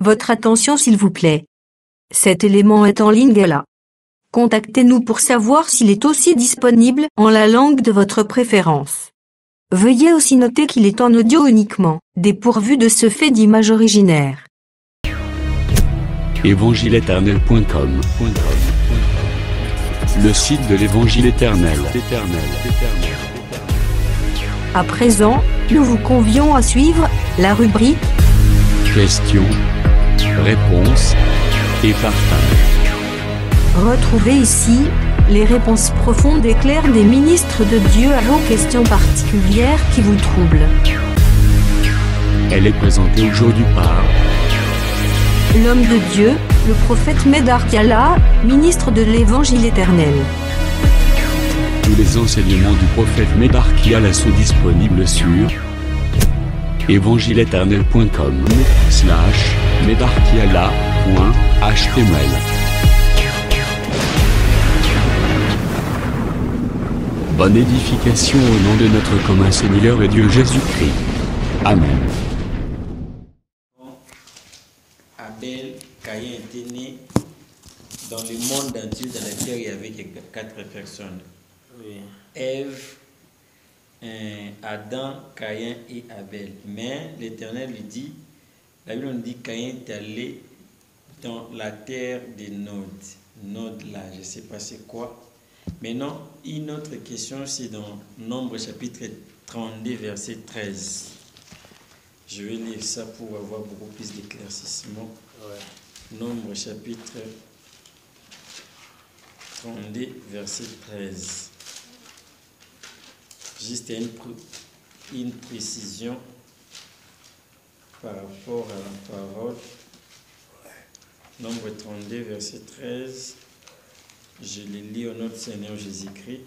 Votre attention s'il vous plaît. Cet élément est en ligne là. Contactez-nous pour savoir s'il est aussi disponible en la langue de votre préférence. Veuillez aussi noter qu'il est en audio uniquement, dépourvu de ce fait d'image originaire. Évangile-éternel.com, le site de l'Évangile éternel. À présent, nous vous convions à suivre la rubrique Questions, réponses et partage. Retrouvez ici les réponses profondes et claires des ministres de Dieu à vos questions particulières qui vous troublent. Elle est présentée aujourd'hui par L'homme de Dieu, le prophète Médard Kiala, ministre de l'Évangile éternel. tous les enseignements du prophète Médard Kiala sont disponibles sur évangile-éternel.com/médardkiala.html. Bonne édification au nom de notre commun Seigneur et Dieu Jésus-Christ. Amen. Abel, Caïn était né dans le monde entier, dans la terre, il y avait que 4 personnes. Oui. Ève, Adam, Caïn et Abel. Mais l'Éternel lui dit, la Bible nous dit Caïn est allé dans la terre de Nod. Nod là, je ne sais pas c'est quoi. Maintenant, une autre question, c'est dans Nombre chapitre 32, verset 13. Je vais lire ça pour avoir beaucoup plus d'éclaircissement. Ouais. Nombre chapitre 32, verset 13. Juste une précision par rapport à la parole. Nombre 32, verset 13. Je le lis au nom de Seigneur Jésus-Christ.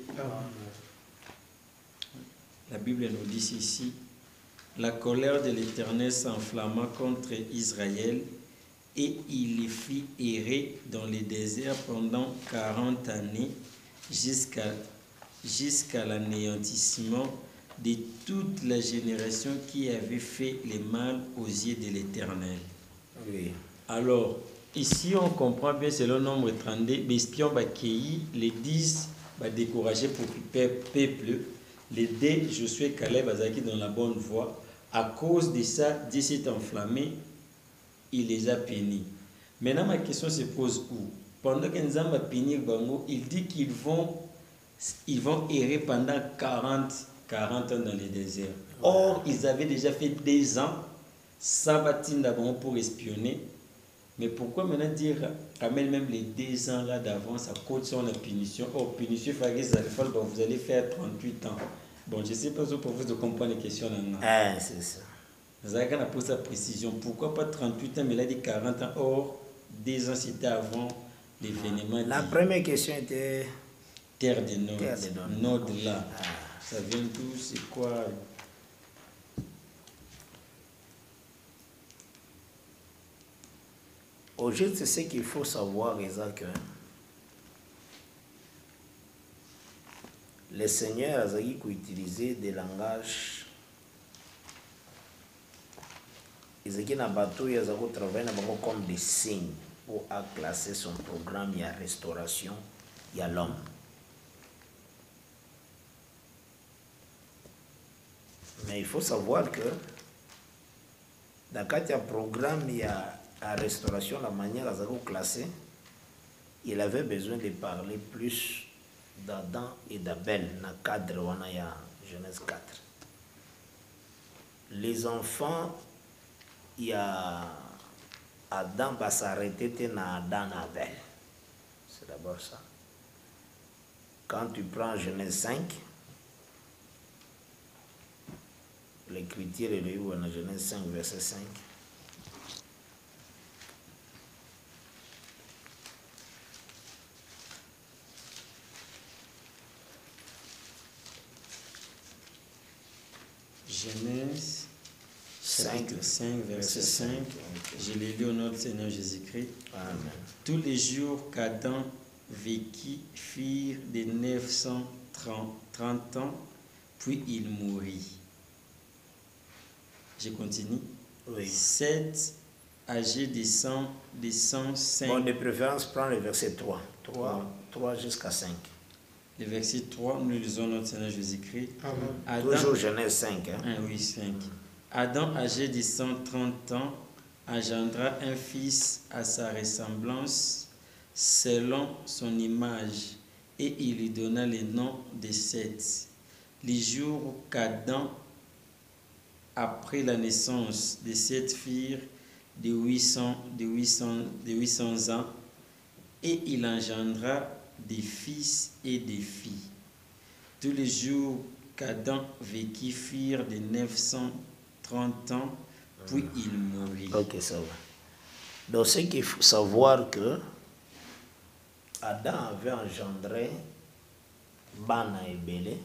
La Bible nous dit ici: la colère de l'Éternel s'enflamma contre Israël et il les fit errer dans les déserts pendant 40 années jusqu'à l'anéantissement de toute la génération qui avait fait le mal aux yeux de l'Éternel. Oui. Alors, ici on comprend bien, selon Nombre 32, les espions les 10 découragés pour le peuple, les 2, Josué et Caleb, Azaki dans la bonne voie. À cause de ça, Dieu s'est enflammé, il les a punis. Maintenant, ma question se pose où? Pendant que nous avons puni Bango, il dit qu'ils vont errer pendant 40 ans dans les déserts. Or, ils avaient déjà fait 2 ans sans bâtir d'abord pour espionner. Mais pourquoi maintenant dire quand même les 2 ans là d'avance à cause de la punition? Oh, punition, vous allez faire 38 ans. Bon, je ne sais pas si pour vous de comprendre les questions là. C'est ça. Vous avez pour sa précision. Pourquoi pas 38 ans, mais là, dit 40 ans? Or, 2 ans, c'était avant l'événement. La première question était Terre de Nod. Terre de Nod. Nod là. Ça vient d'où? C'est quoi? au juste ce qu'il faut savoir, Isaac, le Seigneur a utilisé des langages. Ils ont travaillé comme des signes pour classer son programme. Il y a restauration, il y a l'homme. Mais il faut savoir que dans le programme, il y a la restauration, la manière dont classé, il avait besoin de parler plus d'Adam et d'Abel dans le cadre de Genèse 4. Les enfants, il y a Adam va s'arrêter dans Adam et Abel. C'est d'abord ça. Quand tu prends Genèse 5, l'écriture est lue dans Genèse 5, verset 5. Genèse 5, verset 5. Je l'ai lu au nom du Seigneur Jésus-Christ. Amen. Tous les jours qu'Adam vécut firent de 930 ans, puis il mourit. Je continue. Oui. 7 âgés de 105. Bon, de préférence, prends le verset 3. 3 jusqu'à 5. Le verset 3, nous lisons notre Seigneur Jésus-Christ. Toujours Genèse 5. Hein? Oui, 5. Adam, âgé de 130 ans, engendra un fils à sa ressemblance, selon son image, et il lui donna le nom de Seth. Les jours qu'Adam, après la naissance de Seth, firent de 800 ans, et il engendra des fils et des filles. Tous les jours qu'Adam vécut firent de 930 ans, puis il mourut. Ok, ça va. Donc, c'est qu'il faut savoir que Adam avait engendré Bana et Bélé,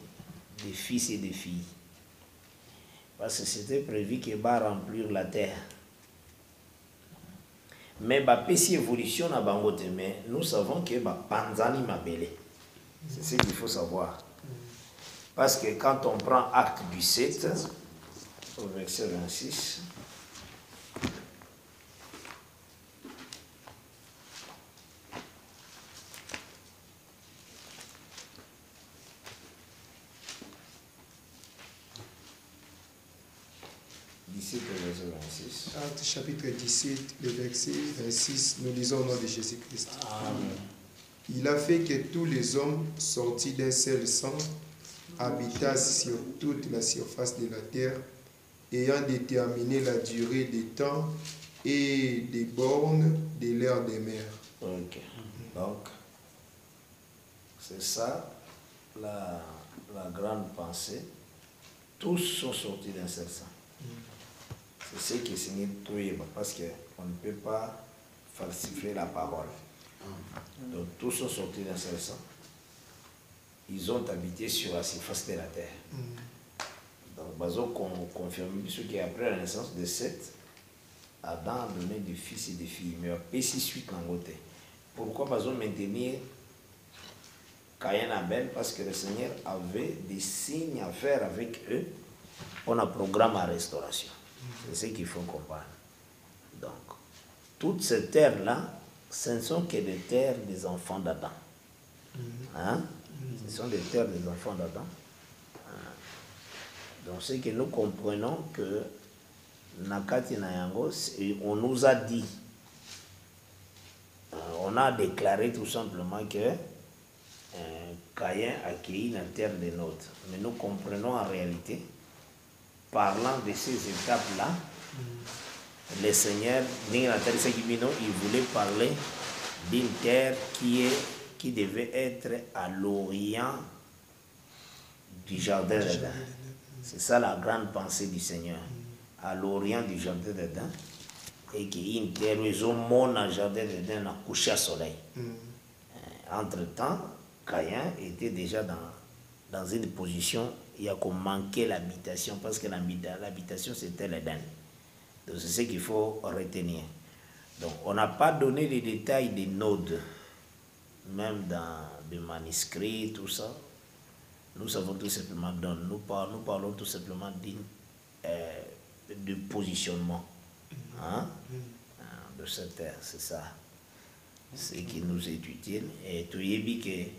des fils et des filles. Parce que c'était prévu qu'il va remplir la terre. Mais si évolution na bangote, mais nous savons que Panzani m'a belé. C'est ce qu'il faut savoir. Parce que quand on prend acte du 7, au verset 26, Acte chapitre 17, le verset 26, nous lisons au nom de Jésus-Christ. Amen. Il a fait que tous les hommes sortis d'un seul sang habitassent sur toute la surface de la terre, ayant déterminé la durée des temps et des bornes de l'ère des mers. Ok. Donc, c'est ça la grande pensée. Tous sont sortis d'un seul sang. C'est ce qui signifie tout, parce qu'on ne peut pas falsifier la parole. Donc tous sont sortis d'un seul sang. Ils ont habité sur la surface de la terre. Donc, Bazo confirme ce qui après la naissance de Seth, Adam a donné des fils et des filles. Mais après, si suite en côté. Pourquoi Bazo maintenir Caïn et Abel? Parce que le Seigneur avait des signes à faire avec eux pour un programme à restauration. C'est ce qu'il faut comprendre. Donc, toutes ces terres-là, ce ne sont que des terres des enfants d'Adam. Hein? Ce sont des terres des enfants d'Adam. Donc, c'est que nous comprenons que Nakati Nayango, on nous a dit, on a déclaré tout simplement que Caïn a accueilli la terre des nôtres. Mais nous comprenons en réalité, parlant de ces étapes-là, le Seigneur, il voulait parler d'une terre qui devait être à l'orient du jardin d'Éden. C'est ça la grande pensée du Seigneur. À l'orient du jardin d'Éden. Et qu'il y a une terre où ils ont mon jardin d'Éden à coucher à soleil. Entre-temps, Caïn était déjà dans une position, il y a qu'on manquait l'habitation, parce que l'habitation c'était l'Éden. Donc c'est ce qu'il faut retenir. Donc on n'a pas donné les détails des nodes, même dans des manuscrits, tout ça. Nous savons tout simplement, nous parlons tout simplement de positionnement de cette terre, c'est ça. Ce qui nous est utile. Et tu y dis que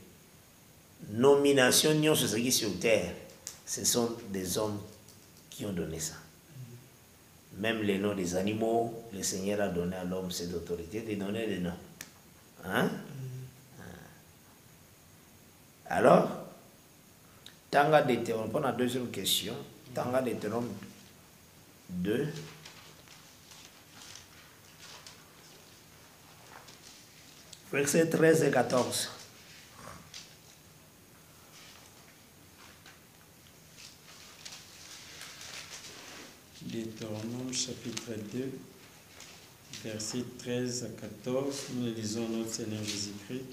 nomination sur ce qui est sur terre, ce sont des hommes qui ont donné ça. Même les noms des animaux, le Seigneur a donné à l'homme cette autorité de donner des noms. Hein? Alors, Tanga Deutéronome, pour la deuxième question, Tanga Deutéronome 2, versets 13 et 14. Deutéronome chapitre 2, versets 13 à 14, nous lisons notre Seigneur Jésus-Christ.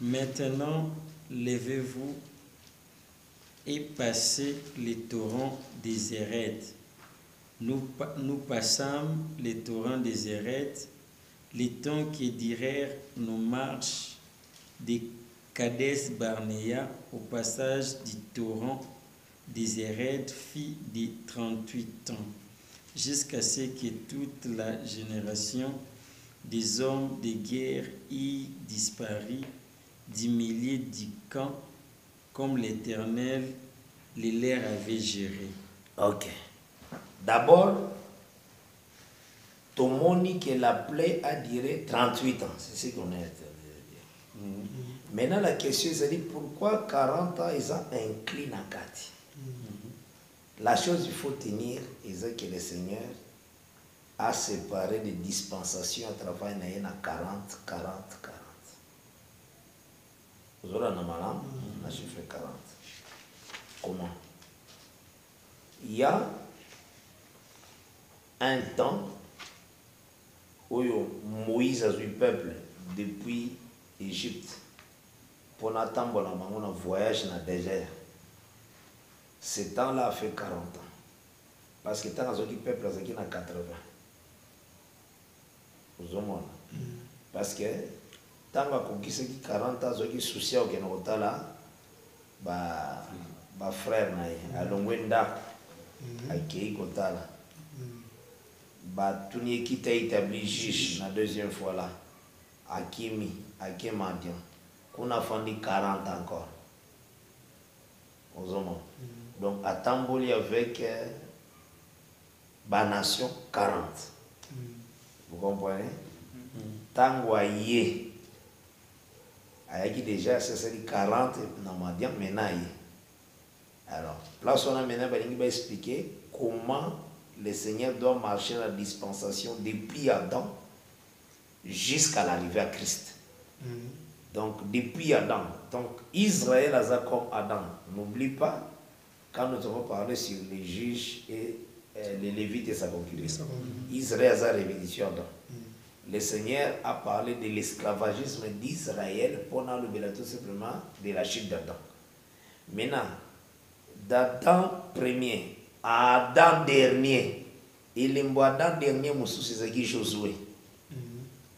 Maintenant, levez-vous et passez les torrents des Hérétes. Nous passâmes les torrents des Hérétes, les temps qui dirèrent nos marches des Kadès Barnéa au passage du torrent des Hérétes, fit de 38 ans. jusqu'à ce que toute la génération des hommes de guerre y disparut du milieu du camp, comme l'Éternel les leur avait géré. Ok. D'abord, Tomoni que la plaie a duré 38 ans. C'est ce qu'on est en train de dire. Maintenant, la question c'est pourquoi 40 ans ils ont incliné à Kati. La chose il faut tenir, c'est que le Seigneur a séparé des dispensations à travers une 40. Vous aurez un malin, on a chiffré 40. Comment? Il y a un temps où Moïse a eu le peuple depuis l'Égypte pour attendre un voyage dans le désert. Ce temps-là a fait 40 ans. Parce que le temps où le peuple a 80. Vous avez parce que tant que 40 ans, il y a souci au Kenotala, frère à Longwenda, à Keikotala. Tuni qui t'a établi juge la deuxième fois là, à Kimi, à Kemadian, qu'on a fondé 40 encore. Vous avez donc à Tamboli avec la nation 40. Vous comprenez? Tangoye. Ayaki déjà c'est 40 dans Madian maintenant. Alors, là on a maintenant expliquer comment le Seigneur doit marcher la dispensation depuis Adam jusqu'à l'arrivée à Christ. Donc depuis Adam. Donc Israël a comme Adam. N'oublie pas quand nous avons parlé sur les juges et les Lévites et sa concubine. Israël a révélation Adam. Le Seigneur a parlé de l'esclavagisme d'Israël pendant le tout simplement de la chute d'Adam. Maintenant, d'Adam premier à Adam dernier, et le mot Adam dernier, c'est Josué.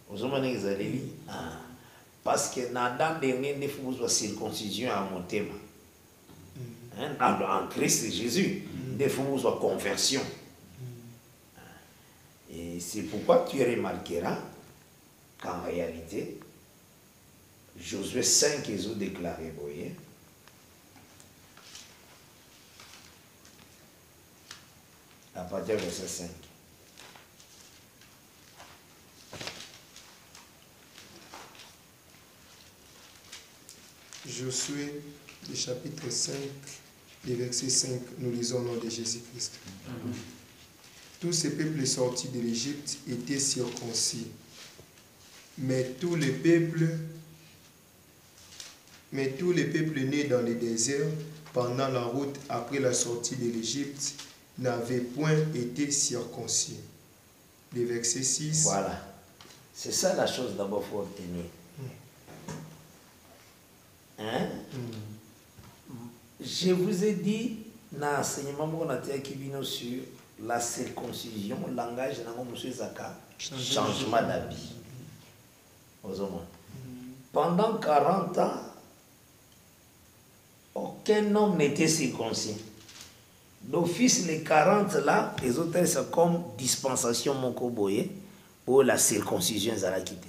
Vous avez dit parce que dans Adam dernier, il faut une circoncision à mon thème. En Christ Jésus, il faut une conversion. Et c'est pourquoi tu remarqueras qu'en réalité, Josué 5 ils ont déclaré, vous voyez, à partir du verset 5. Josué, le chapitre 5, le verset 5, nous lisons au nom de Jésus-Christ. Tous ces peuples sortis de l'Égypte étaient circoncis. Mais tous les peuples nés dans le désert pendant la route après la sortie de l'Égypte n'avaient point été circoncis. Le verset 6. Voilà. C'est ça la chose d'abord qu'il faut obtenir. Je vous ai dit dans l'enseignement qu'on a sur la circoncision, le langage de changement d'habit. Pendant 40 ans, aucun homme n'était circoncis. D'office, les 40 là, les autres, c'est comme dispensation Mokoboye, ou la circoncision à la quitter.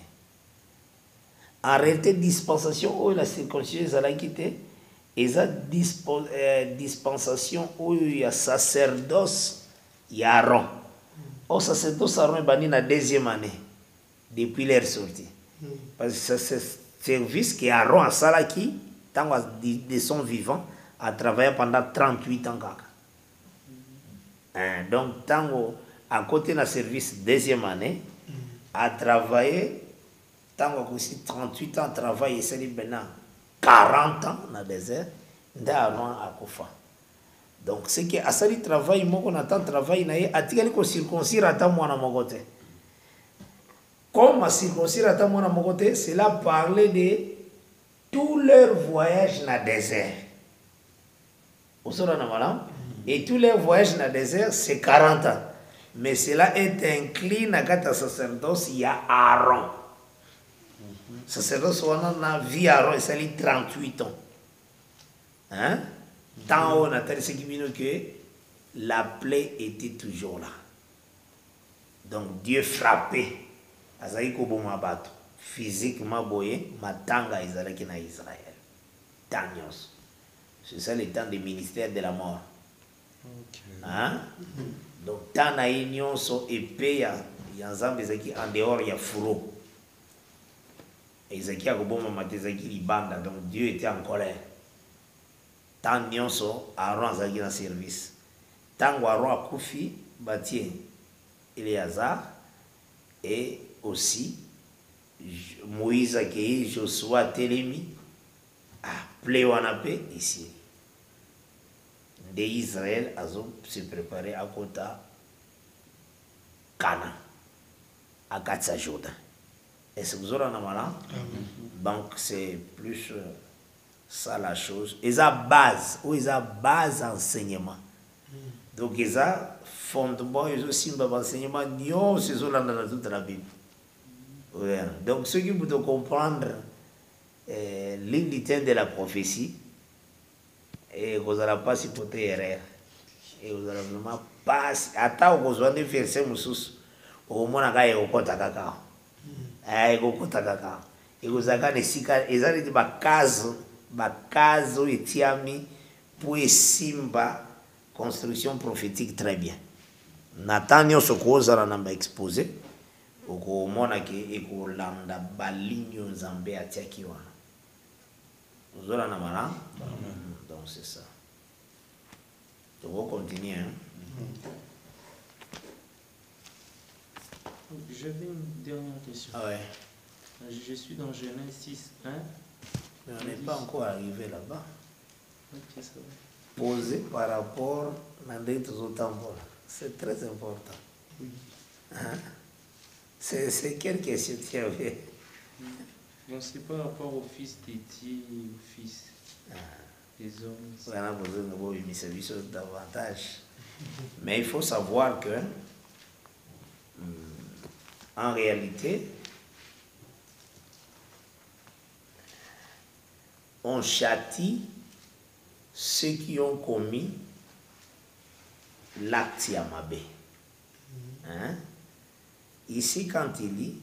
En réalité, dispensation ou la circoncision à la quitter, et la dispensation où il y a sacerdoce, il y a Aaron. Au sacerdoce, Aaron est banni la deuxième année, depuis leur sortie. Parce que c'est ce service que Aaron a salaki, tant de son vivant, a travaillé pendant 38 ans. Donc, tant à côté de la service deuxième année, a travaillé, tant aussi 38 ans, travaillé, c'est maintenant 40 ans dans le désert, Aaron a Kofa. Donc, c'est que à ça, il travaille, moi, on attend travail, a tiré le circoncire à moi à mon côté. Comme à circoncire à moi à mon côté, cela parlait de tous leurs voyages dans le désert. Vous savez, madame? Et tous les voyages dans le désert, c'est 40 ans. Mais cela est inclus dans le sacerdoce, il y a Aaron. Le sacerdoce, on a vu Aaron, ça a 38 ans. Tant on a tel ce qui que la plaie était toujours là. Donc Dieu frappé. Azali koboma bato. Physiquement boye, matanga ezalaki na Israël. Tanyos. C'est ça le temps du ministère de la mort. Hein? Donc tant na union so épée ya nzambe ezalaki en dehors ya fourreau. Ezalaki akoboma mate ezalaki libanda. Donc Dieu était en colère. Tant nyonso Aaron azalaki na service. Tango Aaron akufi batie Éléazar et aussi Moïse accueilli Joshua Telemi appelé Wanape ici. De Israël a se préparé à Kota Cana à Gatsa Jordan. Est-ce que vous aurez un malin? Donc c'est plus ça la chose. Ils ont base, ou ils ont base enseignement. Donc ils ont fondement, ils ont simba enseignement, non, c'est ça dans toute la Bible. Donc ceux qui peuvent comprendre l'unité de la prophétie, et vous n'allez pas s'y porter erreur. Et vous n'allez vraiment pas. Attends, vous avez un verset, au moins, vous avez un kota kaka. Et vous avez un sika, et vous avez un caso etiami pour simba construction prophétique très bien. Nathaniel se cause à l'anamba exposé. Au moins, et qu'on landa baligno zambé à Tiakiwana. Vous avez un amara? Donc c'est ça. Donc on continue. Hein? J'avais une dernière question. Ah ouais. Je suis dans Genèse 6, 1. Mais on n'est pas encore arrivé là-bas. Ok, ça va. Posé par rapport à l'autre. C'est très important. Oui. Hein? C'est quelle question tu avais? Donc c'est par rapport au fils d'Étier et au fils des hommes. On a besoin de voir une service davantage. Mais il faut savoir que, en réalité, on châtie ceux qui ont commis l'acte Yamabé. Hein? Ici, quand il dit,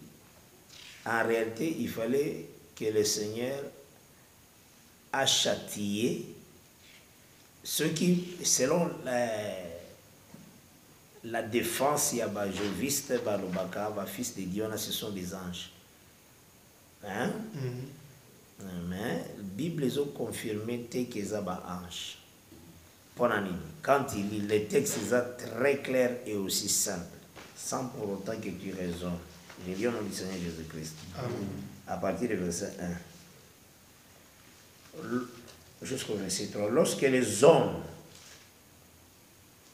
en réalité, il fallait que le Seigneur a châtié ceux qui, selon la défense, il y a Joviste, Balobaka, fils de Dieu, ce sont des anges. Hein? Mais la Bible les a confirmé qu'ils sont des anges. Quand il lit, les textes sont très clairs et aussi simples, sans pour autant que tu raisonnes. Je lis au nom du Seigneur Jésus-Christ. À partir du verset 1 jusqu'au verset 3. Lorsque les hommes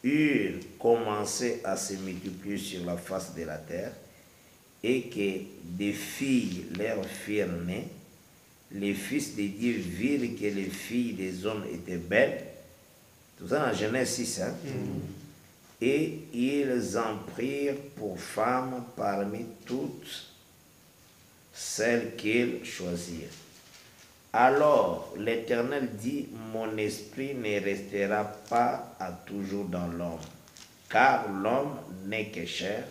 eurent commencé à se multiplier sur la face de la terre et que des filles leur firent nées, les fils de Dieu virent que les filles des hommes étaient belles. Tout ça dans Genèse 6. Hein? Et ils en prirent pour femmes parmi toutes celles qu'ils choisirent. Alors l'Éternel dit, mon esprit ne restera pas à toujours dans l'homme, car l'homme n'est que chair,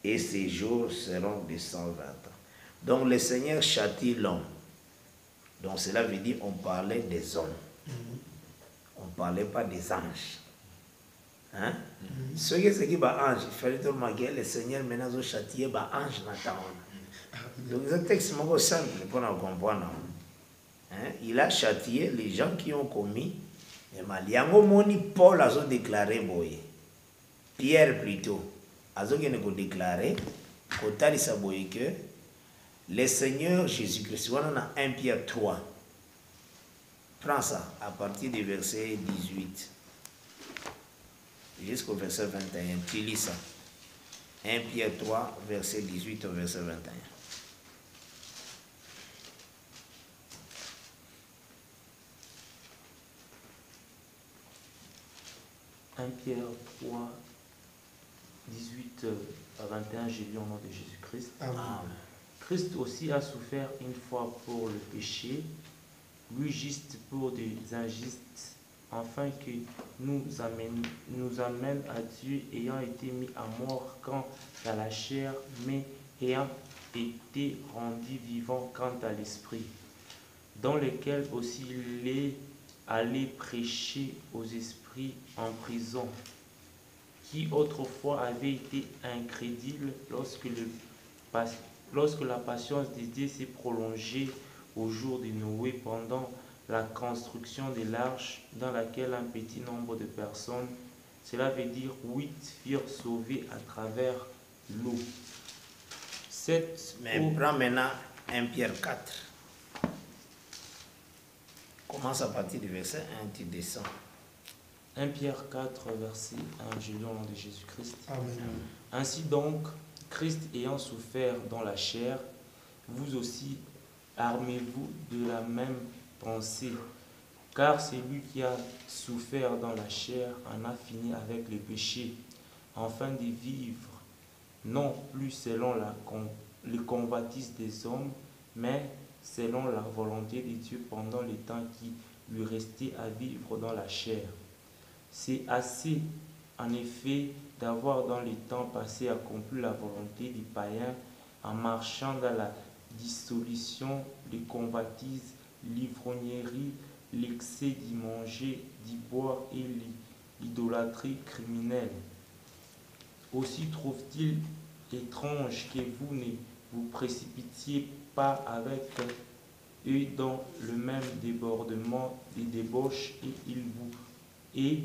et ses jours seront de 120 ans. Donc le Seigneur châtie l'homme. Donc cela veut dire on parlait des hommes. On ne parlait pas des anges. Hein? Ce qui est ange, il fallait tout remarquer, le Seigneur maintenant a châtié les anges. Donc c'est un texte simple pour nous comprendre. Hein? Il a châtié les gens qui ont commis le mal. Paul a déclaré, Pierre plutôt, a déclaré que le Seigneur Jésus-Christ, on a 1 Pierre 3. Prends ça à partir du verset 18 jusqu'au verset 21. Tu lis ça. 1 Pierre 3, verset 18 au verset 21. 1 Pierre 3, 18 à 21, j'ai lu au nom de Jésus-Christ. Amen. Christ aussi a souffert une fois pour le péché, lui juste pour des injustes, afin que nous amène à Dieu, ayant été mis à mort quant à la chair, mais ayant été rendu vivant quant à l'esprit, dans lequel aussi il est allé prêcher aux esprits en prison, qui autrefois avaient été incrédules lorsque la patience de Dieu s'est prolongée au jour de Noé pendant la construction de l'arche dans laquelle un petit nombre de personnes, cela veut dire 8, furent sauvées à travers l'eau. Mais prends maintenant 1 Pierre 4. Commence à partir du verset 1, tu descends. 1 Pierre 4, verset 1, je lis au nom de Jésus-Christ. Amen. Ainsi donc, Christ ayant souffert dans la chair, vous aussi armez-vous de la même pensée, car celui qui a souffert dans la chair en a fini avec le péché, afin de vivre, non plus selon les convoitises des hommes, mais selon la volonté de Dieu pendant le temps qui lui restait à vivre dans la chair. C'est assez, en effet, d'avoir dans les temps passés accompli la volonté des païens en marchant dans la dissolution, les convoitises, l'ivrognerie, l'excès d'y manger, d'y boire et l'idolâtrie criminelle. Aussi trouve-t-il étrange que vous ne vous précipitiez pas avec eux dans le même débordement et débauche, et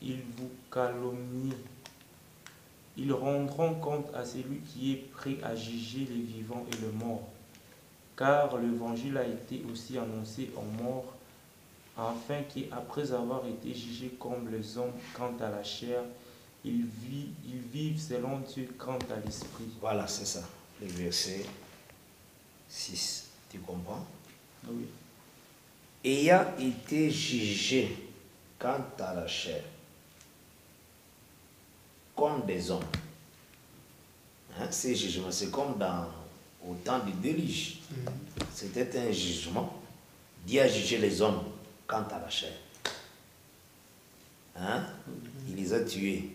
ils vous calomnient. Ils rendront compte à celui qui est prêt à juger les vivants et les morts. Car l'évangile a été aussi annoncé aux morts, afin qu'après avoir été jugés comme les hommes quant à la chair, ils vivent selon Dieu quant à l'esprit. Voilà, c'est ça, le verset 6. Tu comprends? Oui. Ayant été jugés quant à la chair, comme des hommes. Hein, ces jugements, c'est comme au temps du déluge. C'était un jugement. Dieu a jugé les hommes quant à la chair. Hein? Il les a tués.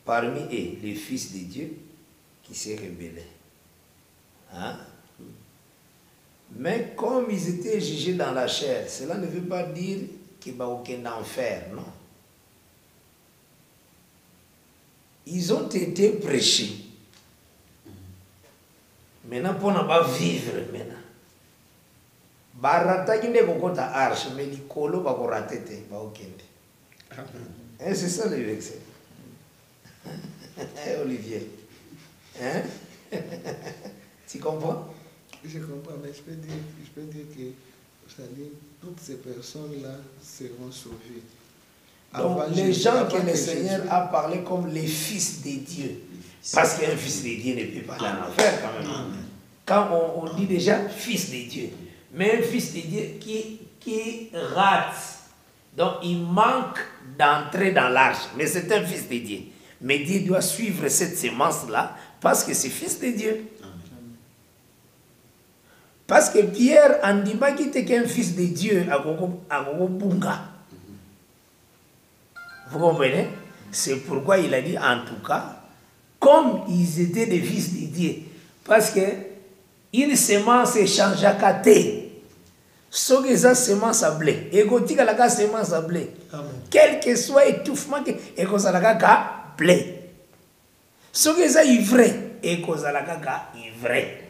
Parmi eux, les fils de Dieu qui s'est rebellé. Hein? Mais comme ils étaient jugés dans la chair, cela ne veut pas dire qu'il n'y a aucun enfer, non. Ils ont été prêchés. Maintenant, pour ne pas vivre maintenant. Barataki ne kokota arche, mais l'icolo va rater va okende. C'est ça le verset. Olivier. Hein? Tu comprends? Je comprends, mais je peux dire que toutes ces personnes-là seront sauvées. Donc, les gens que le Seigneur a parlé comme les fils de Dieu, parce qu'un fils de Dieu ne peut pas aller en enfer quand même. Quand on dit déjà fils de Dieu, mais un fils de Dieu qui rate, donc il manque d'entrer dans l'arche, mais c'est un fils de Dieu. Mais Dieu doit suivre cette semence-là parce que c'est fils de Dieu. Parce que Pierre en dit pas qu'il était qu'un fils de Dieu à Bunga. Vous comprenez? C'est pourquoi il a dit en tout cas, comme ils étaient des fils de Dieu, parce que une semence change à côté. Ce que ça semence à blé, et quand il y a la semence à blé, quel que soit étouffement, et quand ça la blé. Ce que ça ivré, et quand ça la ivré.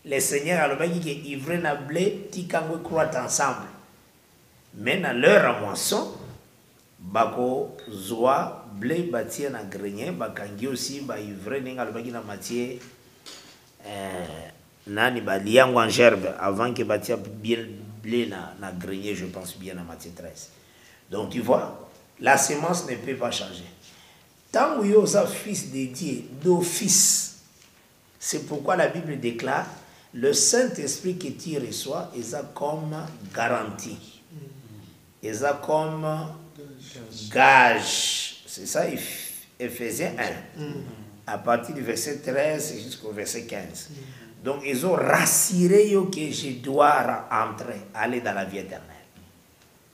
Le Seigneur a dit que ivré na blé, tikango croît ensemble. Mais dans leur moisson, bako zoa blé bâti na grenier, bakangi aussi ba ivré ninga le baki na matière nani ba liango en gerbe avant que bâti bien blé na grenier, je pense bien na matière 13. Donc tu vois, la semence ne peut pas changer. Tant que vous êtes fils de Dieu d'office, c'est pourquoi la Bible déclare le Saint-Esprit que tu reçois est comme garantie, est comme gage. C'est ça, Ephésiens 1, à partir du verset 13 jusqu'au verset 15. Donc, ils ont rassuré que je dois entrer, aller dans la vie éternelle.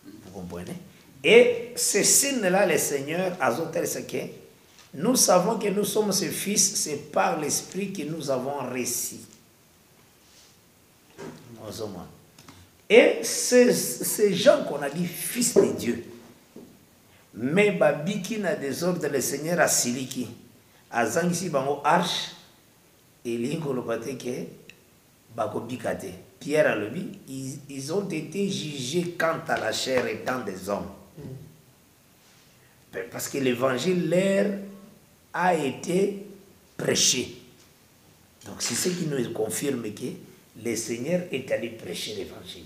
Vous comprenez? Et ce signe-là, le Seigneur, azotel ce que nous savons que nous sommes ses fils, c'est par l'Esprit que nous avons réussi. Et ces gens qu'on a dit fils de Dieu, mais babiki na désordre le Seigneur a siliki, a zangisi bango arche, et l'ingo le bateke, bako bikate. Pierre a le dit, ils ont été jugés quant à la chair étant des hommes. Parce que l'évangile leur a été prêché. Donc c'est ce qui nous confirme que le Seigneur est allé prêcher l'évangile.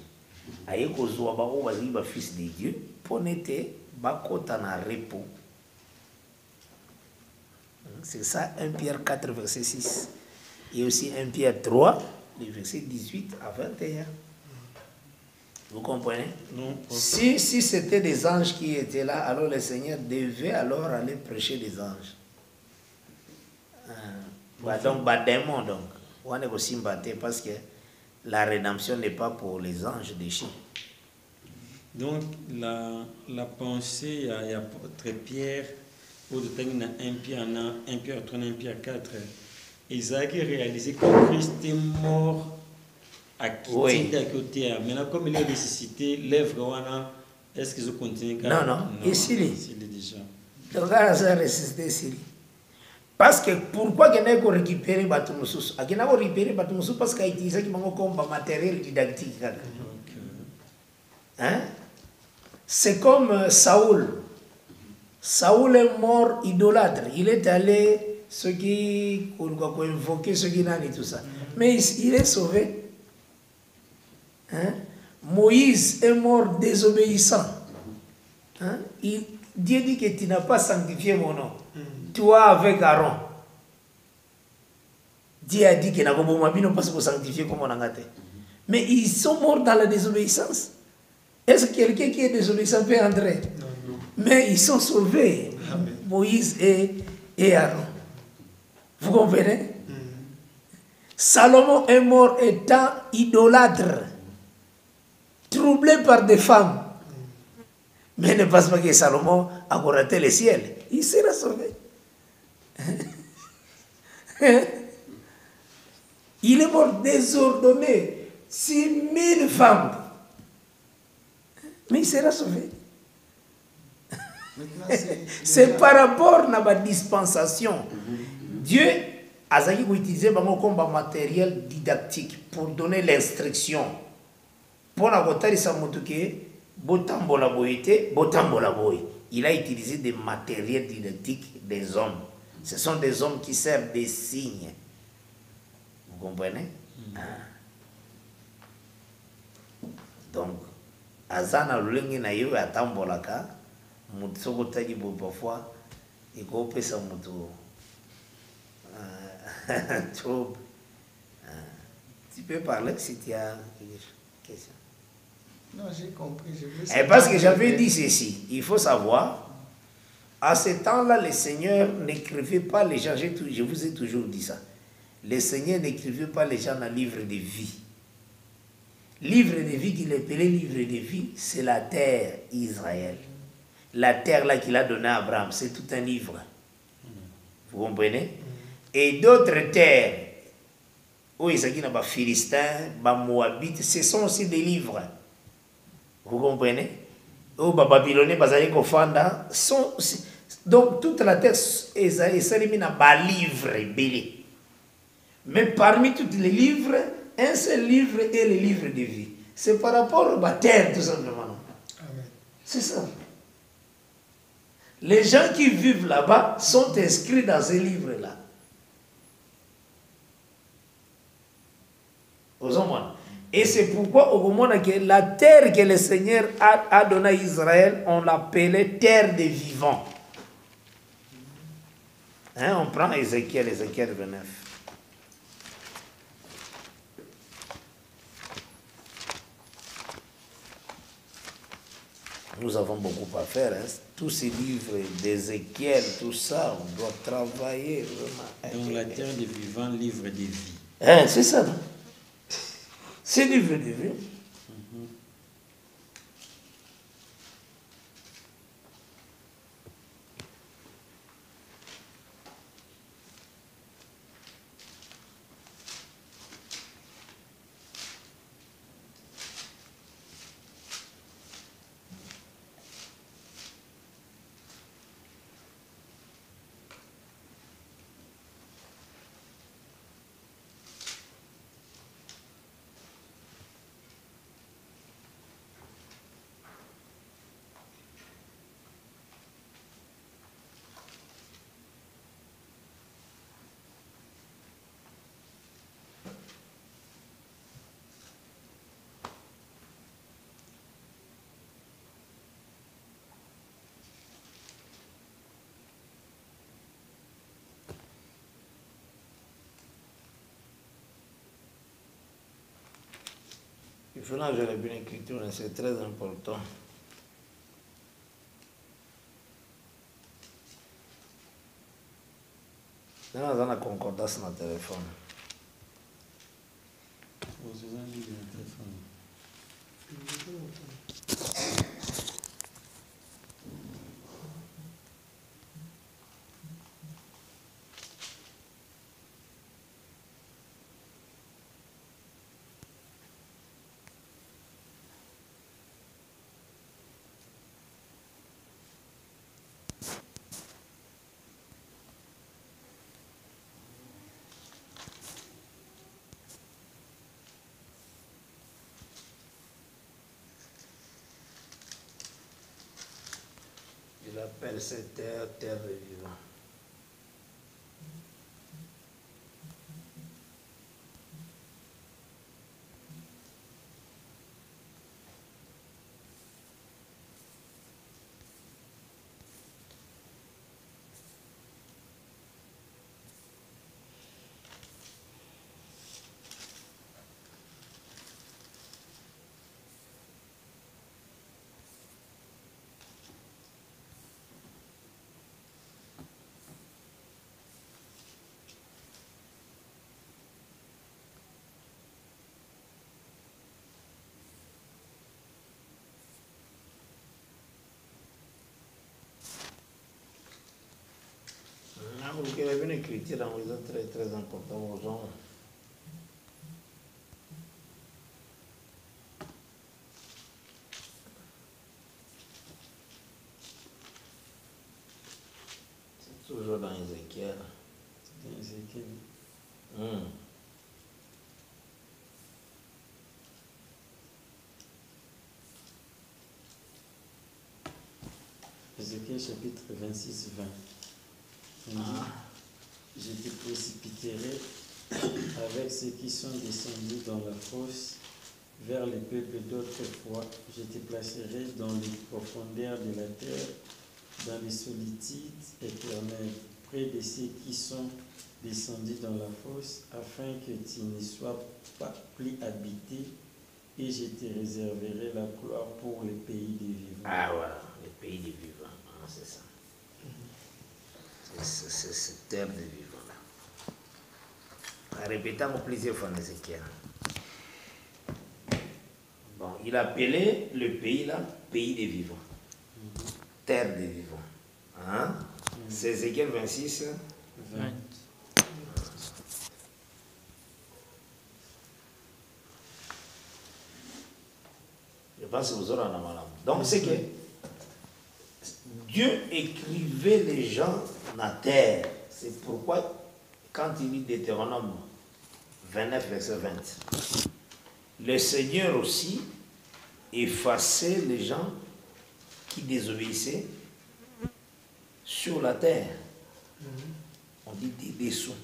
Aïe kozwa ba o bazali ba fils de Dieu pour n'être ba kota na repos. C'est ça 1 Pierre 4 verset 6 et aussi 1 Pierre 3 les versets 18 à 21. Vous comprenez? Non. Si c'était des anges qui étaient là, alors le Seigneur devait alors aller prêcher des anges. Donc, démon, donc. On est aussi battu parce que la rédemption n'est pas pour les anges déchus. Donc, la pensée, il y a très Pierre, au détail, il y a 1 Pierre 3, 1 Pierre 4. Isaac a réalisé que Christ est mort à quitter à côté. Maintenant, comme il est ressuscité, l'œuvre, est-ce qu'ils ont continué? Non. Ici, il est déjà. Donc, là, ça a ressuscité ici. Parce que pourquoi il y a récupéré Batumoussous? Il y a récupéré Batumoussous parce qu'il a utilisé comme matériel didactique. Hein? C'est comme Saoul. Saoul est mort idolâtre. Il est allé, ceux qui ont invoqué, ceux qui n'ont et tout ça. Mais il est sauvé. Hein? Moïse est mort désobéissant. Hein? Dieu dit que tu n'as pas sanctifié mon nom. Toi avec Aaron. Dieu a dit que n'a pas sanctifié comme on a gâté. Mais ils sont morts dans la désobéissance. Est-ce que quelqu'un qui est désobéissant peut entrer? Non. Mais ils sont sauvés. Amen. Moïse et Aaron. Vous comprenez? Salomon est mort étant idolâtre, troublé par des femmes. Mais ne pense pas que Salomon a raté le ciel. Il sera sauvé. Il est mort désordonné. 6000 femmes. Mais il sera sauvé. C'est par rapport à la dispensation. Dieu a utilisé comme matériel didactique pour donner l'instruction. Pour la il a utilisé des matériels didactiques des hommes. Ce sont des hommes qui servent des signes. Vous comprenez? Donc, Azana Lulingi na yo atambolaka, mutsoko taji bo parfois, et qu'on peut ça muto. Tu peux parler si tu as une question. Non, j'ai compris. Et parce que j'avais dit ceci, il faut savoir, à ce temps-là, le Seigneur n'écrivait pas les gens, je vous ai toujours dit ça, le Seigneur n'écrivait pas les gens dans le livre de vie. Livre de vie qu'il appelait livre de vie, c'est la terre Israël. La terre là qu'il a donnée à Abraham, c'est tout un livre. Vous comprenez? Et d'autres terres, où il y a des Philistins, des Moabites, ce sont aussi des livres. Vous comprenez? Où les Babyloniens, les Kofanda, sont. Donc toute la terre est éliminée dans des livres belés. Mais parmi tous les livres, un seul livre est le livre de vie. C'est par rapport à la terre, tout simplement. Amen. C'est ça. Les gens qui vivent là-bas sont inscrits dans ces livres-là. Et c'est pourquoi au moment que la terre que le Seigneur a donnée à Israël, on l'appelait terre des vivants. Hein, on prend Ézéchiel 29. Nous avons beaucoup à faire. Hein. Tous ces livres d'Ézéchiel, tout ça, on doit travailler vraiment. Donc la terre des vivants, livre de vie. Hein, c'est ça. Non? C'est livre de vie. Il faut là, j'ai la bonne écriture, c'est très important. Là, on a la concordance dans le téléphone. Il appelle cette terre, terre de vivant. Donc, il y avait une écriture dans les autres très très important aux gens. C'est toujours dans Ézéchiel. C'est dans Ézéchiel. Ézéchiel chapitre 26-20. On dit, je te précipiterai avec ceux qui sont descendus dans la fosse vers les peuples d'autrefois. Je te placerai dans les profondeurs de la terre, dans les solitudes éternelles, près de ceux qui sont descendus dans la fosse, afin que tu ne sois pas plus habité, et je te réserverai la gloire pour les pays des vivants. Ah voilà, les pays des vivants, ah, c'est ça. C'est cette terre de vivant là. En répétant plusieurs fois Ézéchiel. Bon, il appelait le pays là, pays des vivants. Terre des vivants. Hein? C'est Ézéchiel 26. 20. Je pense que vous aurez en amalam. Donc c'est que Dieu écrivait les gens dans la terre. C'est pourquoi, quand il dit Deutéronome 29, verset 20, le Seigneur aussi effaçait les gens qui désobéissaient sur la terre. On dit des dessous.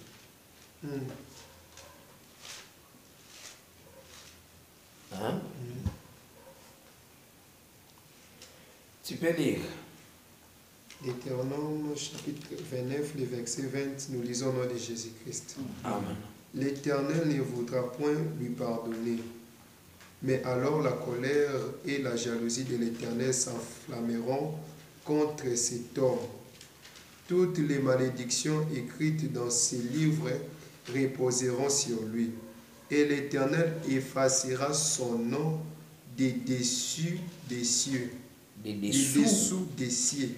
Hein? Tu peux lire. Deutéronome chapitre 29, le verset 20, nous lisons au nom de Jésus-Christ. Amen. L'Éternel ne voudra point lui pardonner. Mais alors la colère et la jalousie de l'Éternel s'enflammeront contre cet homme. Toutes les malédictions écrites dans ces livres reposeront sur lui. Et l'Éternel effacera son nom des dessus des cieux. Des Des dessous. dessous des cieux.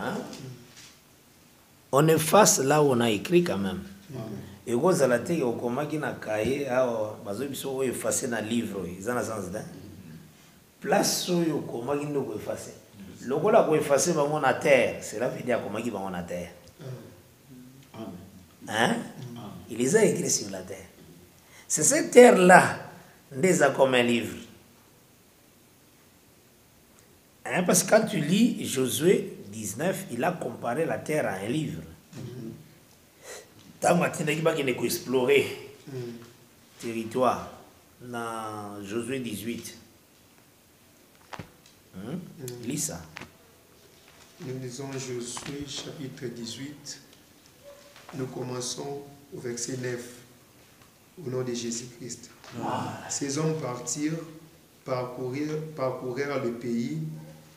Hein? On efface là où on a écrit quand même. Et vous allez dire au comment qui n'a cahier, bazo biso effacer na livre, ils en a sens d'un. Place au comment qui nous effacer. Le go la ko effacer ba mon terre, c'est la vidéo comment qui va mon terre. Hein? Il les a écrits sur la terre. C'est cette terre là, déjà comme un livre. Hein? Parce que quand tu lis Josué 19, il a comparé la terre à un livre. Tant que tu as explorer le territoire dans Josué 18. Lis ça. Nous lisons Josué chapitre 18. Nous commençons au verset 9. au nom de Jésus-Christ. Ces hommes partirent, parcoururent le pays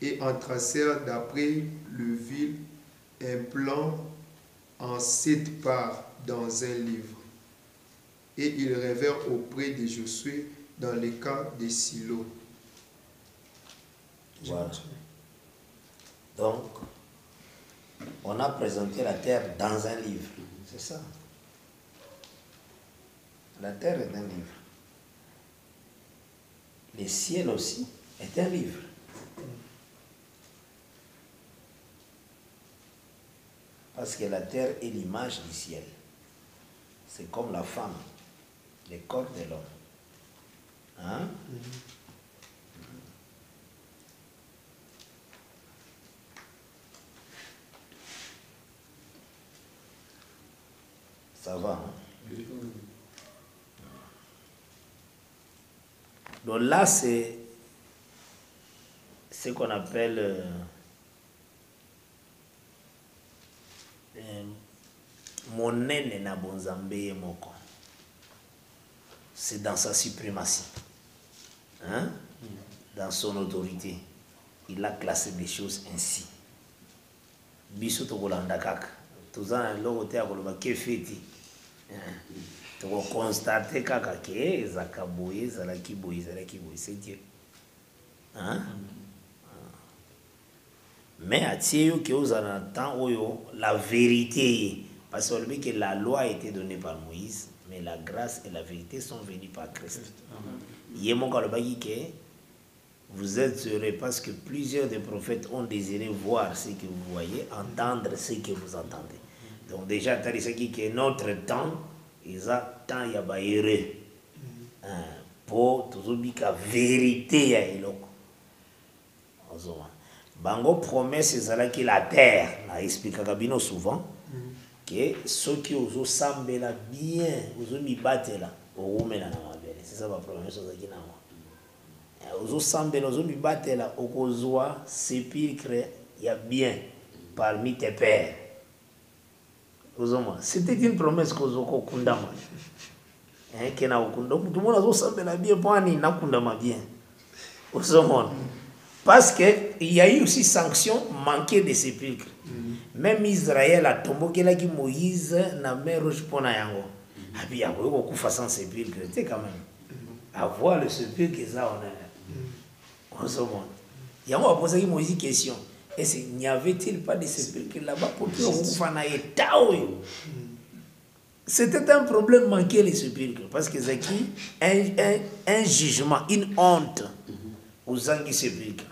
et en tracèrent d'après le vil un plan en 7 parts dans un livre. Et ils rêvèrent auprès de Josué dans le camp de Silo. Voilà. Donc, on a présenté la terre dans un livre. C'est ça. La terre est un livre. Le ciel aussi est un livre. Parce que la terre est l'image du ciel. C'est comme la femme, le corps de l'homme. Hein? Ça va, hein? Donc là, c'est ce qu'on appelle monene na bonzambe moko. C'est dans sa suprématie, hein? Dans son autorité. Il a classé des choses ainsi. Biso to kolanda kaka. Tozana loko te akoloba ke feti. Tu vas constater kaka ke zakaboye zalaki boye c'est Dieu. Hein? Mais à Dieu que vous en entendez la vérité, parce que la loi a été donnée par Moïse, mais la grâce et la vérité sont venues par Christ. Vous êtes heureux parce que plusieurs des prophètes ont désiré voir ce que vous voyez, entendre ce que vous entendez. Donc déjà, tu as dit que notre temps, il y a temps il y a heureux. Pour tout la vérité ya eloko. Bango promesse c'est que la terre, na explique kabino souvent que ceux qui osent sambela bien, osent mi batela, orumela na mabele. C'est ça la promesse qui na moi. Osent sambela, osent mi batela, okozwa sépulcre ya bien parmi tes pères. C'était une promesse que vous kundama. Que na ukunda tout le monde a sambela bien pwani na kundama bien. Parce qu'il y a eu aussi sanction manquée de sépulcre. Même Israël a tombé là qui Moïse na mer rouge pour na yango. Ah bien, il y a beaucoup de sans sépulcre, c'est quand même. Avoir le sépulcre ça on se montre. Il y a moi posé Moïse une question. Est-ce qu'il n'y avait-il pas de sépulcre là-bas pour que on fana état? C'était un problème manqué les sépulcres parce que c'est qui un jugement, une honte aux anguilles sépulcres.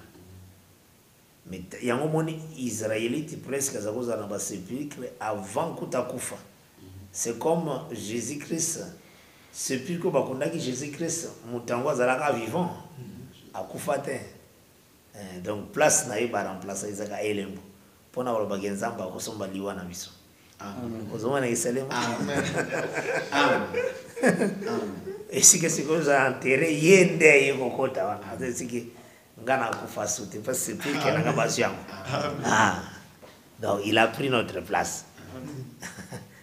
Mais il y a un moment israélite presque à cause de sépulcre avant Kutakufa. C'est comme Jésus-Christ. Sépulcre bakondaki Jésus-Christ mutango zalaka vivant à Kufate. Donc place na iba remplacer Isaka Elembo. Pona wala bagenzamba kosomba liwa na biso. Amen. Ozoma na Yerusalem. Amen. Amen. Et si que c'est que vous avez enterré yende yekokota wana. C'est que ngana kufa soute parce que c'est plus que na kabasiam. Donc il a pris notre place.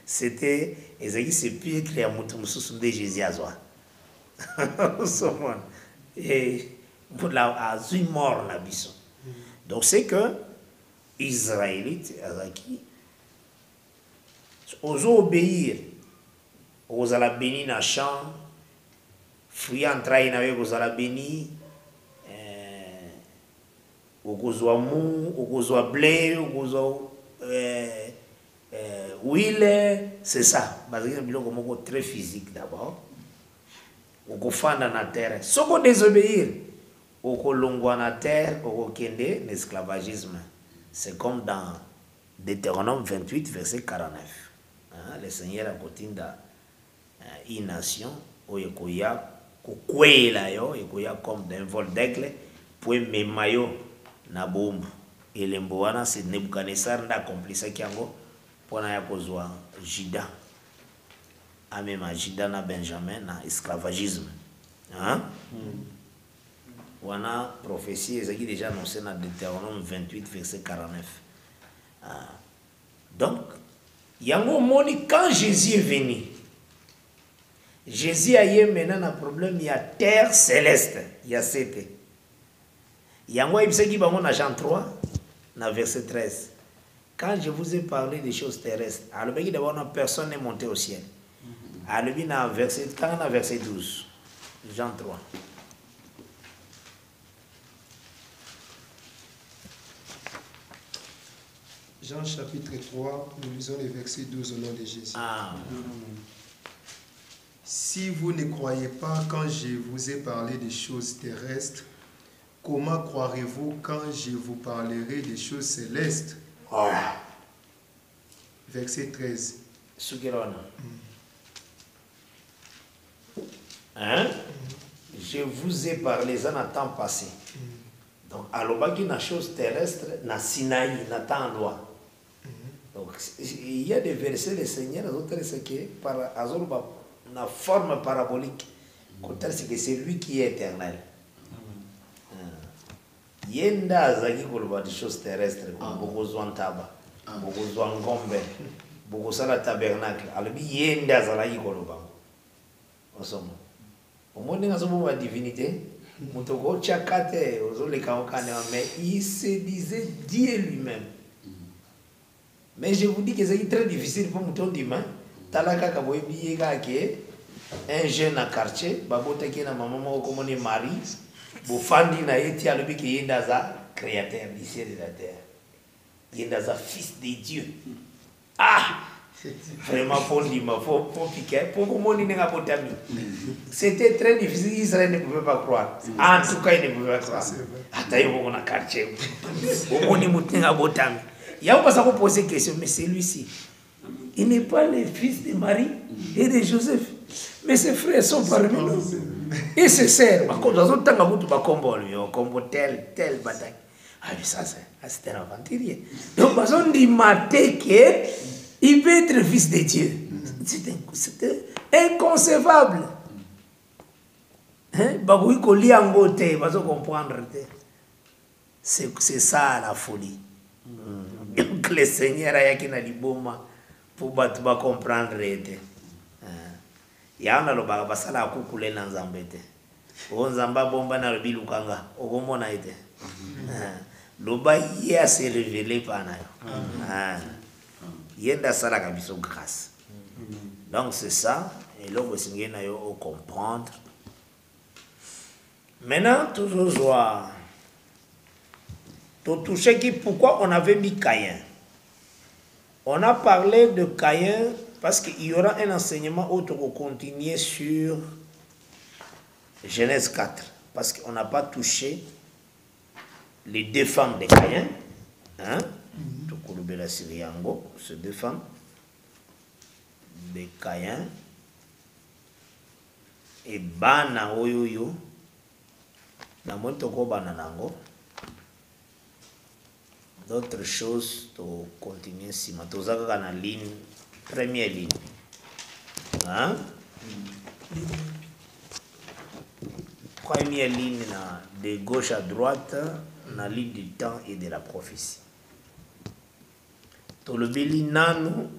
C'était Ezeki c'est plus que ya mutu mususu de Jésus azwa. Et pour la azui mort na biso. Donc c'est que Israélite azaki aux obéir aux ala béni na champ fruit en train na aux ala béni okozwa mou okozwa blé okozwa huile, c'est ça parce que biloko moko très physique d'abord okofanda na terre soko désobéir okolongwa na terre okokende l'esclavagisme. C'est comme dans Deutéronome 28 verset 49. Le Seigneur a kotinda une nation où ekoya kokwela yo ekoya comme d'un vol d'aigle pour memayo na bombe et lemboana c'est Nebuchadnezzar nda accomplisa kiango pona ya kozwa Juda amema Juda na Benjamin na esclavagisme. Hein? Wana prophétie est déjà annoncée dans Deutéronome 28 verset 49. Donc yango moni quand Jésus est venu Jésus a eu maintenant un problème, il y a terre céleste, il y a cette. Il y a moi, il qui va dans Jean 3, dans verset 13. Quand je vous ai parlé des choses terrestres, alors d'abord personne n'est monté au ciel. Alors dans verset 12, Jean 3. Jean chapitre 3, nous lisons les versets 12 au nom de Jésus. Ah. Si vous ne croyez pas quand je vous ai parlé des choses terrestres, comment croirez-vous quand je vous parlerai des choses célestes? Oh. Verset 13. Hein? Je vous ai parlé ça dans le temps passé. Donc, alors, il y a une chose terrestre, dans Sinaï, dans le temps loi. Donc, il y a des versets, le Seigneur, c'est que par la forme parabolique, c'est que c'est lui qui est éternel. Yenda zaki koloba des choses terrestres, beaucoup de taba, beaucoup de ngombe, beaucoup de tabernacle. Alors, yenda zaki koloba. Ensemble. Au moins, nous avons la divinité. Mutoko chakate, mais il se disait Dieu lui-même. Mais je vous dis que c'est très difficile pour Mouton Dima. Talaka Kaboy Biega qui est un jeune à quartier, Babota qui est maman comme on est mari, Bofandi na eti alobi qui est Yendaza, créateur du ciel et de la terre. Yendaza, fils de Dieu. Ah! Vraiment, pour Dima, pour piquer, pour comment on est Botami. C'était très difficile, Israël ne pouvait pas croire. En tout cas, il ne pouvait pas croire. Attends, on a quartier. On est monté à Botami. Il y a pas ça pour poser une question, mais celui-ci, il n'est pas le fils de Marie et de Joseph. Mais ses frères sont parmi nous. Et ses sœurs, comme dans un temps, comme tel bataille. Ah, mais ça, c'est un aventurier. Donc, on dit maté qu'il peut être fils de Dieu. C'était inconcevable. C'est ça la folie. Donc le Seigneur a yaki na liboma pour batu ba comprendre ete. Ya na loba basala akukule na nzambete. O nzamba bomba na bilukanga okomona ete. Loba ya se révéler pana yo. Yenda sala ka biso grâce. Donc c'est ça et là vous singé na yo comprendre. Maintenant toujours joie. Pourquoi on avait mis Caïn? On a parlé de Caïn parce qu'il y aura un enseignement autre pour continuer sur Genèse 4. Parce qu'on n'a pas touché les deux femmes de Caïn. Hein? Tukulubela Siriango, ces deux femmes de Caïn. Et Bana Oyoyo. Namotoko Bananango. D'autres choses pour continuer si tu as la ligne, première ligne. Hein? Première ligne de gauche à droite, la ligne du temps et de la prophétie. Tolobeli nanu,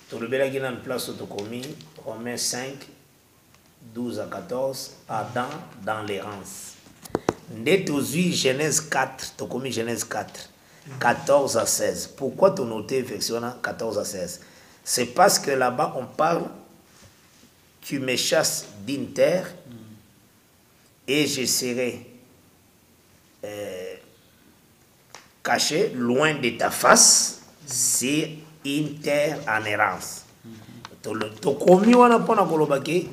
Tolobela qui est en place autocomie, Romains 5, 12 à 14, Adam dans l'errance. Ndetozi Genèse 4, tu commis Genèse 4, 14 à 16. Pourquoi tu notes version 14 à 16? C'est parce que là-bas on parle, tu me chasses d'une terre et je serai caché loin de ta face, c'est une terre en errance.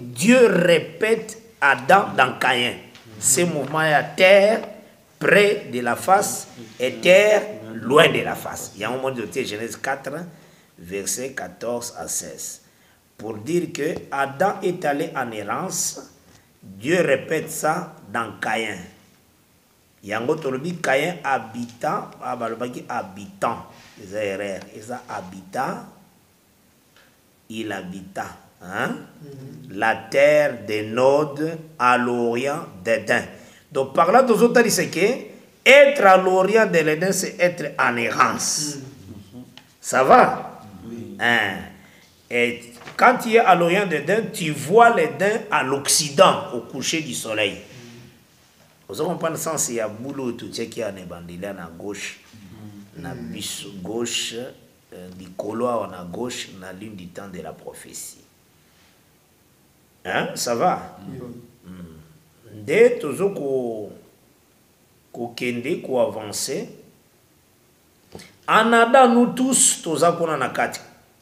Dieu répète Adam dans Caïn. Ce mouvement à terre près de la face et terre loin de la face. Il y a un moment de Genèse 4, versets 14 à 16. Pour dire que Adam est allé en errance, Dieu répète ça dans Caïn. Il y a un autre Caïn habitant, habitant, il habita. Hein? La terre des Nod à l'orient d'Éden. Donc par là, nous autres, c'est que être à l'orient de l'Éden, c'est être en errance. Ça va? Hein? Et quand tu es à l'Orient d'Éden, tu vois l'Éden à l'Occident, au coucher du soleil. Vous comprenez le sens, il y a boulot tout qui est à gauche, na bis gauche, du couloir à gauche, na l'une du temps de la prophétie. Hein, ça va? Dès toujours qu'on avancer, en Adam, nous tous,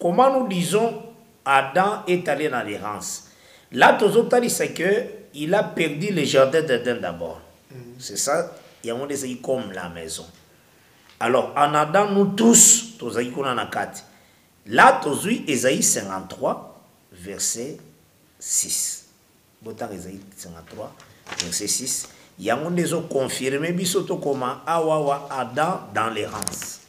comment nous disons Adam est allé dans l'errance? Là, c'est qu'il a perdu le jardin d'Éden d'abord. C'est ça, il y a des comme la maison. Alors, en Adam, nous tous, là, Ésaïe 53, verset 6. Ésaïe 53, verset 6. Il y a des autres confirmés, bisoto comment Awawa Adam dans l'errance.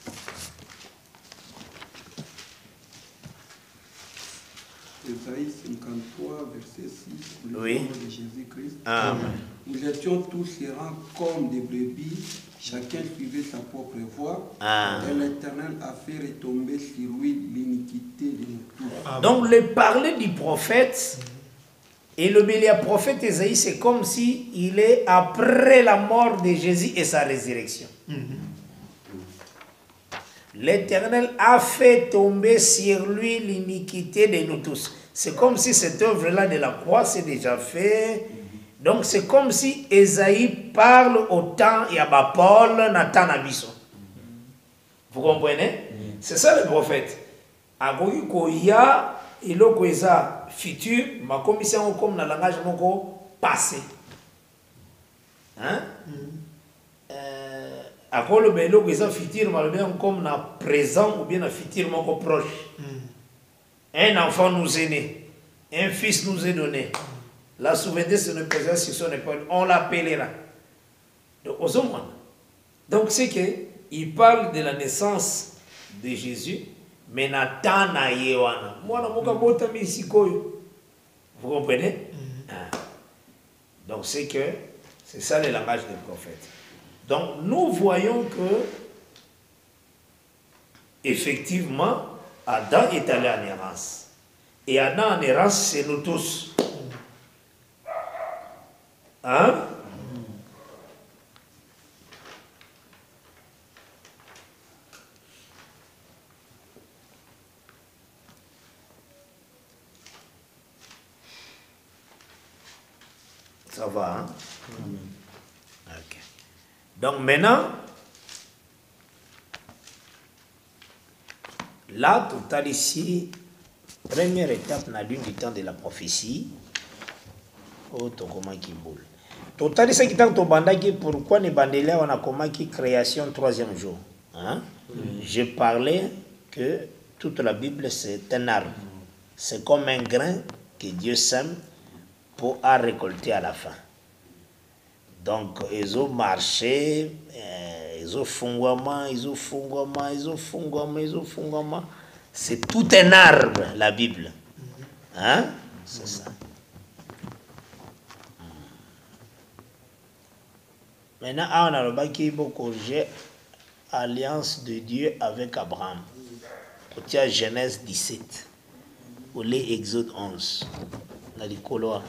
Ésaïe 53, verset 6, le oui. nom de Jésus-Christ. Amen. Nous étions tous errants comme des brebis, chacun suivait sa propre voie. Et l'Éternel a fait retomber sur lui l'iniquité de nous tous. Donc le parler du prophète et le prophète Ésaïe, c'est comme si il est après la mort de Jésus et sa résurrection. L'Éternel a fait tomber sur lui l'iniquité de nous tous. C'est comme si cette œuvre-là de la croix s'est déjà fait. Donc c'est comme si Ésaïe parle au temps et à Paul, Nathan Abisso. Vous comprenez? C'est ça le prophète. Agogi koya iloko eza futur, ma commission comme dans le langage moko passé. Hein? Akolo belo que ça futur malbien comme na présent ou bien na futur moko proche. Un enfant nous est né, un fils nous est donné. La souveraineté se ne présente sur son épaule, on l'appellera. Donc c'est que il parle de la naissance de Jésus, mais Nathan na yewana. Moi na moka bota misikoyo. Vous comprenez? Donc c'est que c'est ça le langage des prophètes. Donc nous voyons que effectivement Adam est allé en errance. Et Adam en errance, c'est nous tous. Hein? Ça va, hein? Ok. Donc maintenant, là, total ici, première étape dans l'une du temps de la prophétie, oh, comment qui boule. Total ici, qui t'a bandaki, pourquoi les bandeliers on a comment qui création troisième jour. Hein? Je parlais que toute la Bible c'est un arbre. C'est comme un grain que Dieu sème pour à récolter à la fin. Donc, ils ont marché, ils ont fungouama, c'est tout un arbre, la Bible. Hein? C'est ça. Maintenant, on a le bas qui corriger alliance de Dieu avec Abraham. Quand il y a Genèse 17, ou les Exode 11, dans les couloirs.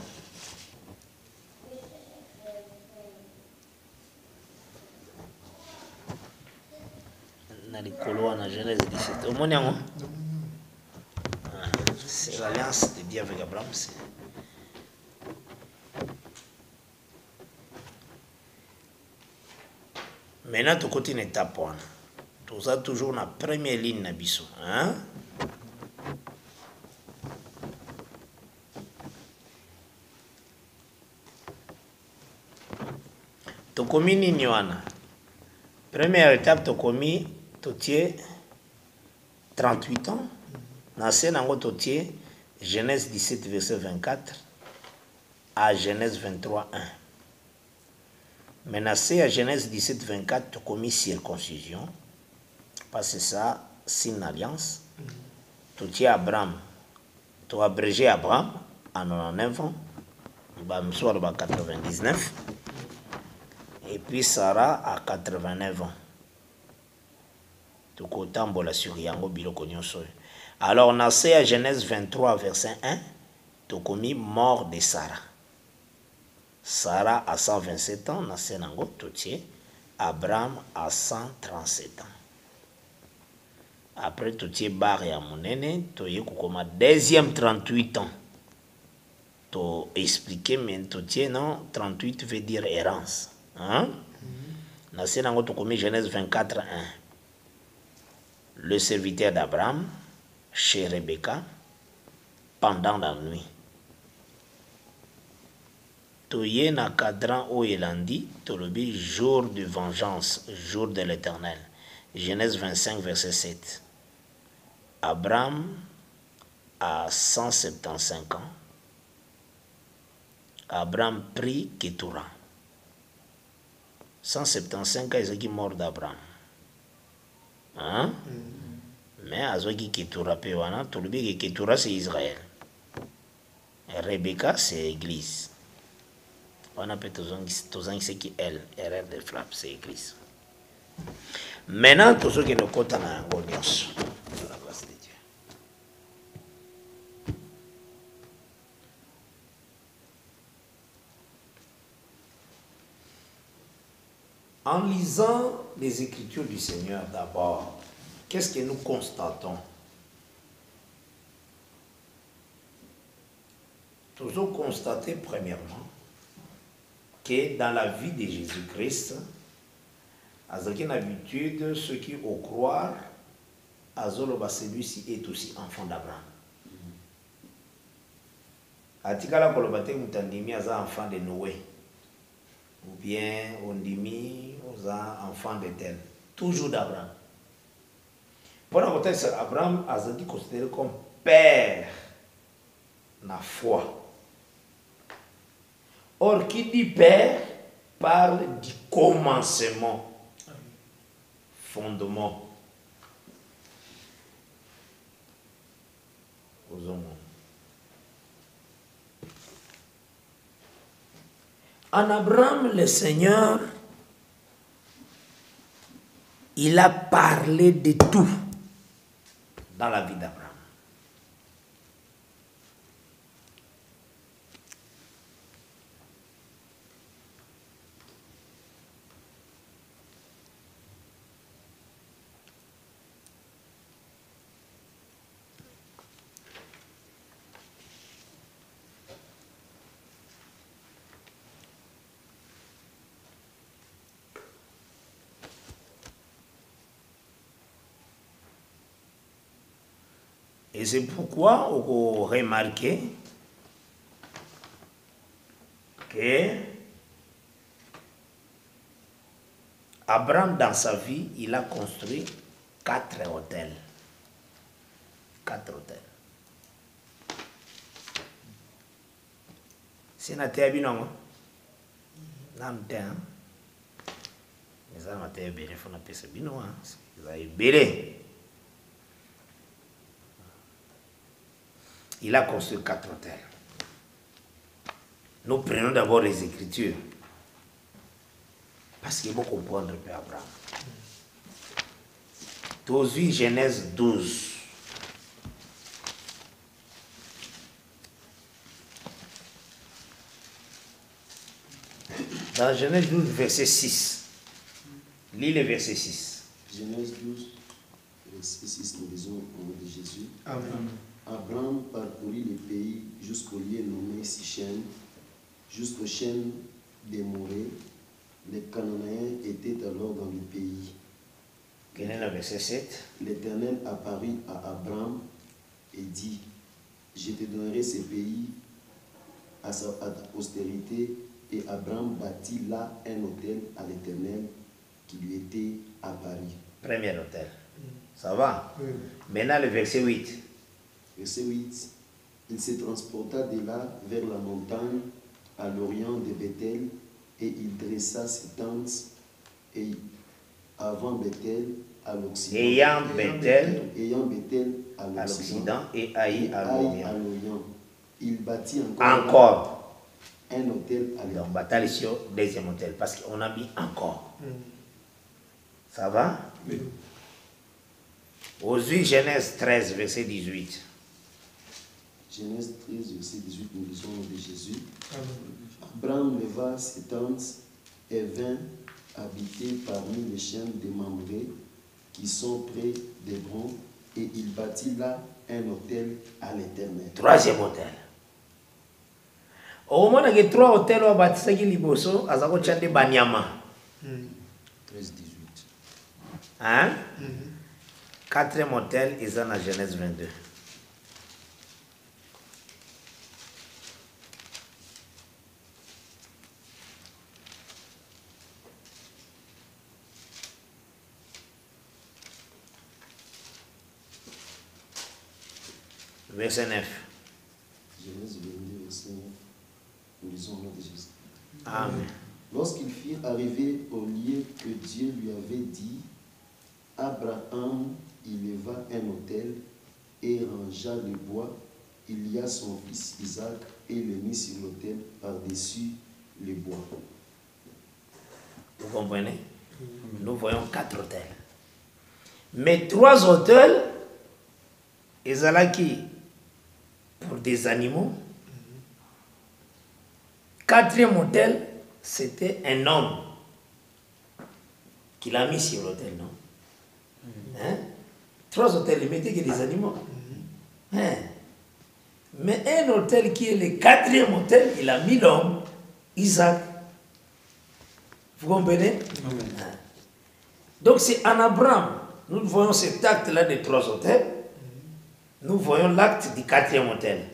Dans les couloirs, dans Genèse 17. Au moins, c'est l'alliance de Dieu avec Abraham. Maintenant, tu continues une étape. Tu as toujours la première ligne. Hein? Tu commis nini wana. Première étape, tu commis, tu tiens 38 ans. Dans ce tu tiens Genèse 17, verset 24 à Genèse 23, 1. Maintenant, c'est à Genèse 17, 24, tu as commis circoncision. Parce que ça, c'est une alliance. Tu tiens Abraham. Tu as abrégé Abraham à 99 ans. Tu soir à 99. Et puis Sarah à 89 ans. Tu as tambola sur Yango Biloko Nyonso. Alors, on a à Genèse 23, verset 1, Tokomi mort de Sarah. Sarah a 127 ans, Nassé Nango Toutier. Abraham a 137 ans. Après Toutier Bar et Amonene, Toye Kukoma, deuxième 38 ans. To expliquer, mais Toutier, non, 38 veut dire errance. Hein? Nassé Nango Tokomi, Genèse 24, 1. Le serviteur d'Abraham, chez Rebecca, pendant la nuit. Toye na cadran o elandi, tolobi jour de vengeance, jour de l'Éternel. Genèse 25, verset 7. Abraham a 175 ans. Abraham prit Ketura. 175 ans, ils sont morts d'Abraham. Hein? Mais Azoki Ketura Pewana, tolobi Ketura c'est Israël. Et Rebecca c'est Église. On appelle tous ceux qui elle, erreur de frappe, c'est église. Maintenant, tous ceux qui nous comptent en audience, de la grâce de Dieu. En lisant les Écritures du Seigneur d'abord, qu'est-ce que nous constatons? Toujours constater premièrement que dans la vie de Jésus-Christ, avec une habitude, ceux qui au croire, Azoloba celui-ci est aussi enfant d'Abraham. Atikala kolobate mutandimi aza enfant de Noé, ou bien ondimi oza enfant de tel, toujours d'Abraham. Pour la côté, Abraham a été considéré comme père na foi. Or, qui dit père parle du commencement, fondement. En Abraham, le Seigneur, il a parlé de tout dans la vie d'Abraham. Et c'est pourquoi on remarque que Abraham, dans sa vie, il a construit 4 hôtels. 4 hôtels. C'est un hôtel binongo. Namten. Mais ça, c'est un hôtel belé. Il faut appeler ça binongo. C'est belé. Il a construit 4 hôtels. Nous prenons d'abord les Écritures. Parce qu'il faut comprendre un peu Abraham. Aujourd'hui, Genèse 12. Dans Genèse 12, verset 6. Lis le verset 6. Genèse 12, verset 6, nous lisons au nom de Jésus. Amen. Abraham parcourut le pays jusqu'au lieu nommé Sichem, jusqu'au chêne des Morées. Les Cananéens étaient alors dans le pays. Quel est le verset 7? L'Éternel apparut à Abraham et dit, je te donnerai ce pays à ta postérité. Et Abraham bâtit là un hôtel à l'Éternel qui lui était apparu. Premier hôtel. Ça va? Oui. Maintenant le verset 8. Verset 8. Il se transporta de là vers la montagne à l'orient de Bethel et il dressa ses tentes et avant Bethel à l'occident. Ayant Bethel à l'occident et Haï à l'orient. Il bâtit Encore. Un hôtel à Donc, bataille sur deuxième hôtel parce qu'on a mis encore. Ça va? Oui. Aujourd'hui, Genèse 13, verset 18. Genèse 13, verset 18, nous lisons au nom de Jésus. Abraham leva ses tentes et vint habiter parmi les chaînes de Mamré qui sont près d'Hébron, et il bâtit là un autel à l'Éternel. Troisième autel. Au moment où il y a 3 hôtels, on bâtit ça qui liboso, à Zako Tchande Banyama. 13, 18. Hein? 4e hôtel, ils sont dans Genèse 22. Verset 9. Genèse 22, verset 9, nous lisons au nom de Jésus. Amen. Lorsqu'il fit arriver au lieu que Dieu lui avait dit, Abraham y leva un autel et rangea le bois. Il y a son fils Isaac et le mit sur l'autel par-dessus le bois. Vous comprenez? Nous voyons 4 hôtels. Mais 3 hôtels, ils sont là qui pour des animaux. 4e hôtel, c'était un homme qui l'a mis sur l'hôtel, non? Hein? 3 hôtels, ils mettaient que des animaux. Hein? Mais un hôtel qui est le 4e hôtel, il a mis l'homme, Isaac. Vous comprenez? Hein? Donc c'est en Abraham, nous voyons cet acte-là des 3 hôtels. Nous voyons l'acte du 4e hôtel.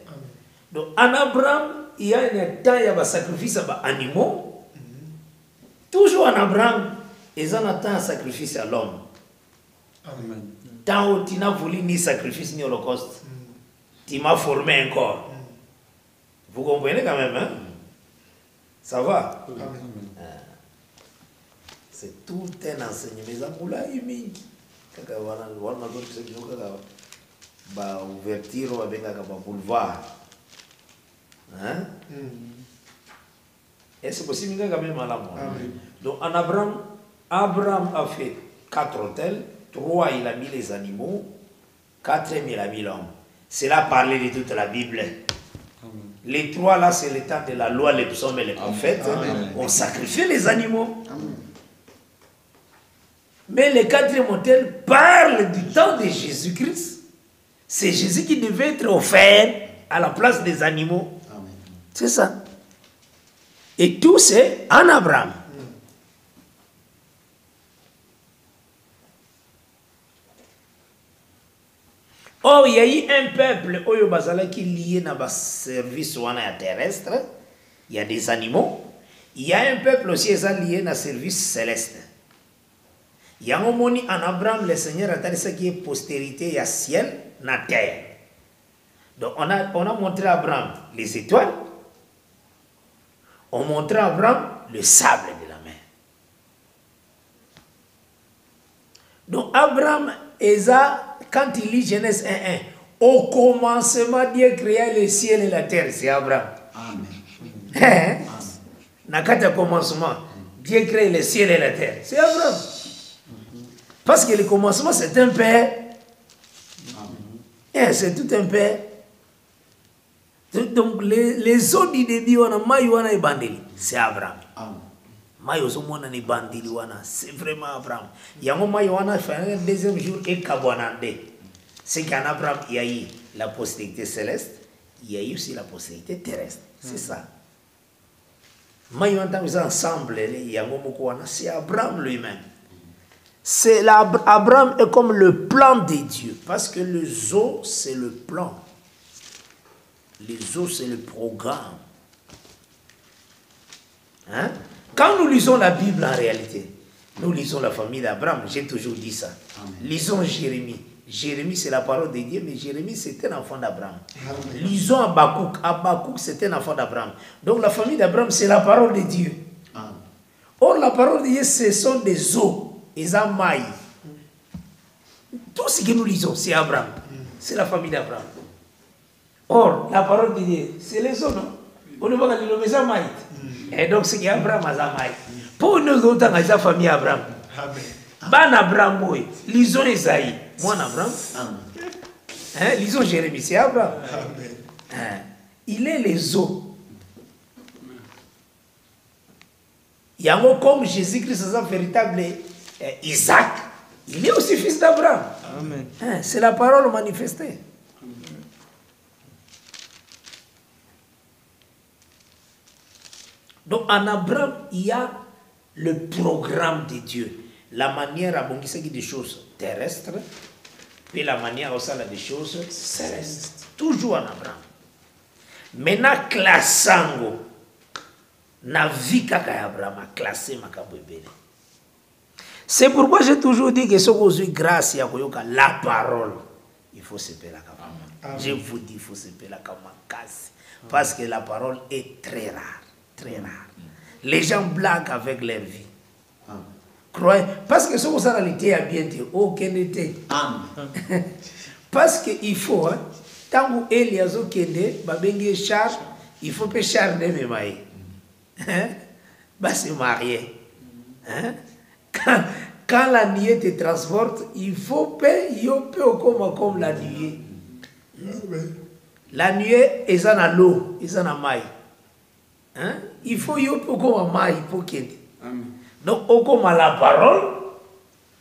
Donc en Abraham, il y a un temps, il y a un sacrifice à animaux. Toujours en Abraham, ils ont un temps un sacrifice à l'homme. Tant où tu n'as voulu ni sacrifice ni holocauste, tu m'as formé un corps. Vous comprenez quand même, hein? Ça va? C'est tout un enseignement. Mais ça moula yumi. Kaka wana wana ceux qui ont ba ouverture avec un boulevard. Hein? Et c'est possible que quand même à la mort. Donc en Abraham a fait 4 hôtels, 3 il a mis les animaux, 4e il a mis l'homme. C'est là parler de toute la Bible. Les 3 là c'est le temps de la loi, les psaumes et les prophètes. On sacrifiait les animaux. Mais le 4e hôtel parle du temps de Jésus-Christ. C'est Jésus qui devait être offert à la place des animaux. C'est ça. Et tout c'est en Abraham. Or, il y a eu un peuple qui est lié à un service terrestre. Il y a des animaux. Il y a un peuple aussi qui est lié à un service céleste. Il y a un moment en Abraham, le Seigneur a dit ce qui est postérité, il y a ciel, la terre. Donc on a montré à Abraham les étoiles. On montre à Abraham le sable de la mer. Donc Abraham, quand il lit Genèse 1:1, au commencement Dieu créa le ciel et la terre, c'est Abraham. Amen. Dans commencement, Dieu crée le ciel et la terre, c'est Abraham. Parce que le commencement c'est un père. C'est tout un père. Donc les autres du début, c'est Abraham. C'est vraiment Abraham. Il y a un moment où fait un deuxième jour et c'est qu'en Abraham, il y a eu la postérité céleste, il y a eu aussi la postérité terrestre. C'est ça. Ensemble, c'est Abraham lui-même. Abraham est comme le plan de Dieu. Parce que le zoo, c'est le plan. Les eaux, c'est le programme. Hein? Quand nous lisons la Bible en réalité, nous lisons la famille d'Abraham, j'ai toujours dit ça. Lisons Jérémie. Jérémie, c'est la parole de Dieu, mais Jérémie, c'était un enfant d'Abraham. Lisons Habakkuk. Habakkuk, c'était un enfant d'Abraham. Donc la famille d'Abraham, c'est la parole de Dieu. Or, la parole de Dieu, ce sont des eaux. Ils ont maïs. Tout ce que nous lisons, c'est Abraham. C'est la famille d'Abraham. Or, la parole de Dieu, c'est les eaux, non? On ne va pas dire ça maïs. Et donc, c'est qu'Abraham a maïs. Pour nous autres, dans la famille d'Abraham. Ban Abraham, lisons Esaïe. Moi, Abraham. Amen. Lisons Jérémie, c'est Abraham. Il est les eaux. Yango comme Jésus-Christ, c'est un véritable Isaac. Il est aussi fils d'Abraham. C'est la parole manifestée. Donc en Abraham, il y a le programme de Dieu. La manière à bongiser des choses terrestres, puis la manière aussi des choses célestes. Toujours en Abraham. Maintenant, classango, na vie kaka Abraham a classé makambo ebele. C'est pourquoi j'ai toujours dit que ce que vous grâce à la parole, il faut se payer la kama. Je vous dis, il faut se payer la kama casse. Parce que la parole est très rare. Très rare. Les gens blaguent avec leur vie. Croyez. Parce que ce que vous avez été à bien dire, aucun été. Parce qu'il faut, hein, tant que Eliazo Kende, Babengi Char, il faut que Char ne me maille. Bah, c'est marié. Hein? Quand la nuée te transporte, il faut payer comme la nuée. La nuée est dans l'eau, est dans maille. Hein? Il faut y comme maille pour qu'il. Donc, au comme la parole,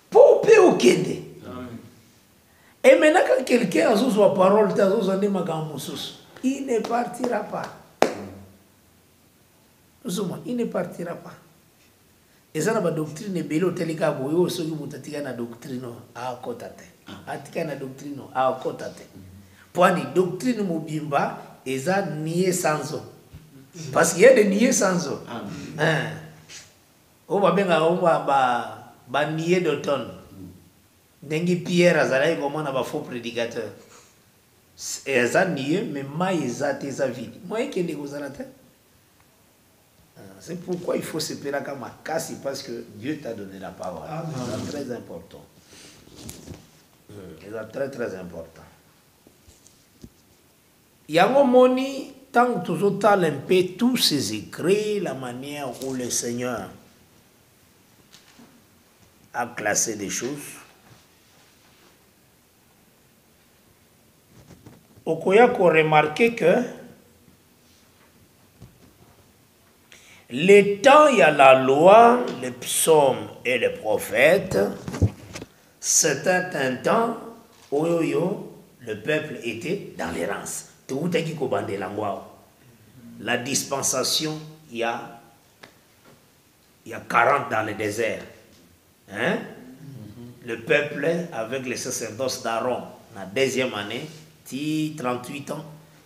pour payer kende. Et maintenant, quand quelqu'un a sa parole, il ne partira pas. Il ne partira pas. Et ça, la doctrine est belle, telika boyo, so you mutatika na doctrine a kotate. Atika na doctrine a kotate. Poani doctrine mobimba, et ça nié sans eau. Parce qu'il y a des niais sans eau. On va bien ba nié d'automne. Nengi Pierre azalai comment on a faux prédicateur. Et ça nié, mais maï ça tes vie. Moi qui est c'est pourquoi il faut se pérer comme ma casse, parce que Dieu t'a donné la parole. C'est très important. C'est très très important. Il y a un moment, tant que tout ça, un peu tous ces écrits, la manière où le Seigneur a classé des choses. Au Koya, qu'on remarque que le temps, il y a la loi, les psaumes et les prophètes. C'était un temps où le peuple était dans l'errance. La dispensation, il y a 40 dans le désert. Hein? Le peuple, avec les sacerdoces d'Aaron, la deuxième année, 38 ans,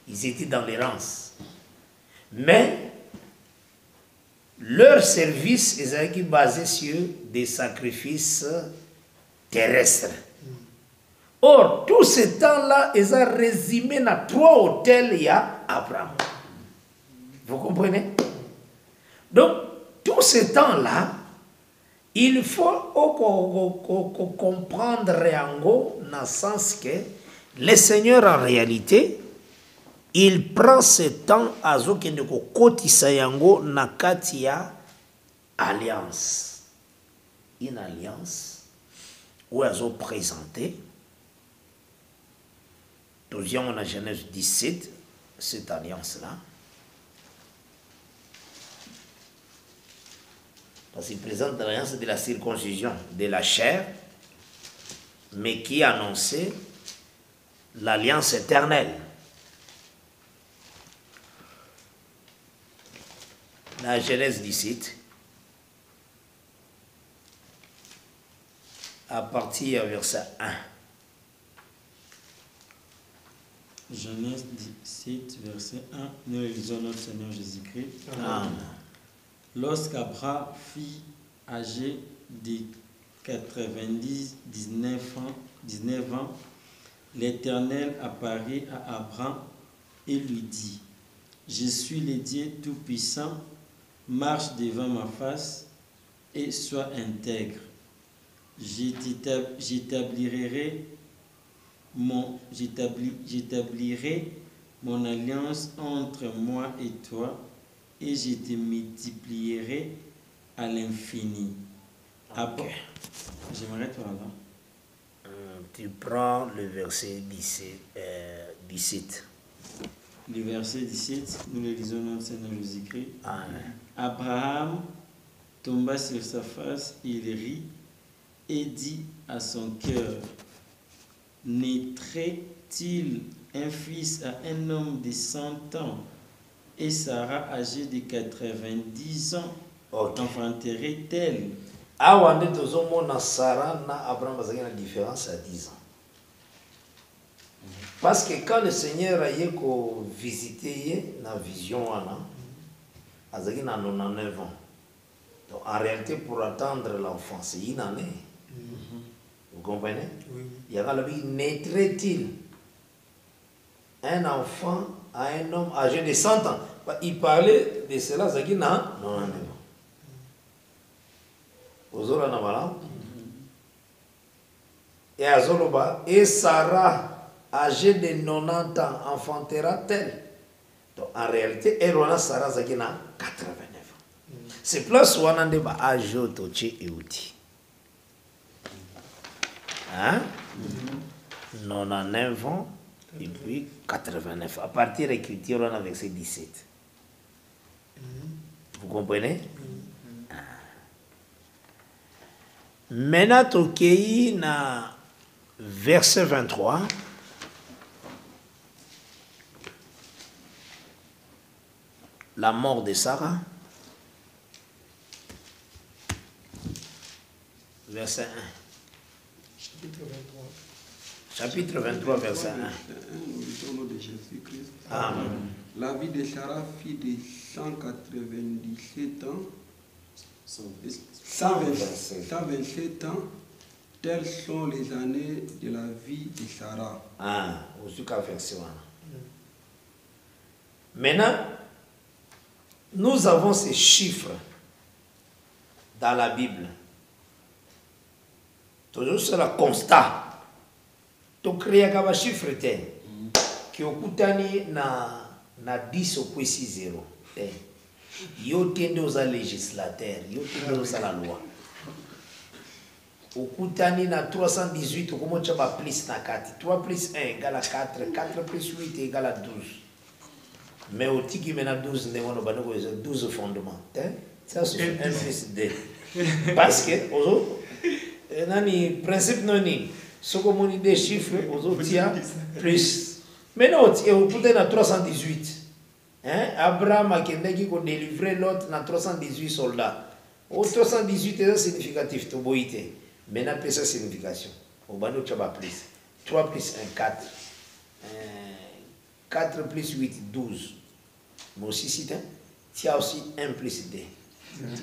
ils étaient dans l'errance. Mais leur service est basé sur des sacrifices terrestres. Or, tout ce temps-là, ils ont résumé dans 3 hôtels, il y a Abraham. Vous comprenez? Donc, tout ce temps-là, il faut comprendre dans le sens que le Seigneur, en réalité, il prend ce temps à ce qu'il ne kotisa yango na katia alliance. Une alliance où ils ont présenté. Deuxième, on a Genèse 17, cette alliance-là. Parce qu'il présente l'alliance de la circoncision de la chair, mais qui annonçait l'alliance éternelle. La Genèse 17, à partir du verset 1. Genèse 17, verset 1, nous lisons notre Seigneur Jésus-Christ. Amen. Lorsqu'Abraham fut âgé de 19 ans, l'Éternel apparut à Abraham et lui dit: Je suis le Dieu Tout-Puissant, marche devant ma face et sois intègre. J'établirai mon alliance entre moi et toi, et je te multiplierai à l'infini. Okay. J'aimerais toi là. Tu prends le verset 17. Le verset 17, nous le lisons dans le Seigneur Jésus-Christ. Amen. Abraham tomba sur sa face, il rit et dit à son cœur, naîtrait-il un fils à un homme de 100 ans et Sarah âgée de 90 ans, enfanterait-elle? Awa nde tozomona Sarah na Abraham bazaki na différence à 10 ans. Parce que quand le Seigneur a eu visité la vision, azaki na 99 ans. Donc en réalité, pour attendre l'enfant, c'est une année. Vous comprenez? Oui. Il y a naîtrait-il un enfant à un homme âgé de 100 ans? Il parlait de cela, azaki na 99 ans. Ozora na bala. Et azoloba, et Sarah, âgée de 90 ans, enfantera-t-elle? Donc en réalité, Erona Sarah Zagina 89 ans. C'est plus ou moins de âge toché et outil. Hein? 99 ans et puis 89. À partir de l'écriture, on a verset 17. Vous comprenez? Maintenant, toké na verset 23. La mort de Sarah. Verset 1. Chapitre 23, verset 1. Au nom de Jésus-Christ. Amen. La vie de Sarah fit de 197 ans. 127 ans. Telles sont les années de la vie de Sarah. Ah, verset 1. Maintenant, nous avons ces chiffres dans la Bible. Toujours c'est le constat. Tu crées un chiffre qui est na 10 au 0. Yo tende aux législateurs, yo tende aux la loi. Au Koutani na 318, comment tu vas plus na 4? 3 plus 1 égale à 4, 4 plus 8 égale à 12. Mais au tiki mena 12 12 fondements. Ça c'est 1 plus 2. Parce que nani principe noni ce qu'on dit des chiffres aux autres plus. Maintenant au Koutani na 318. Abraham a délivré l'autre na 318 soldats. Au 318 c'est significatif to boité. Maintenant plus sa signification. Au bano tu vas plus. 3 plus 1 4. 4 plus 8 12. Mais aussi si tu as aussi 1 plus 2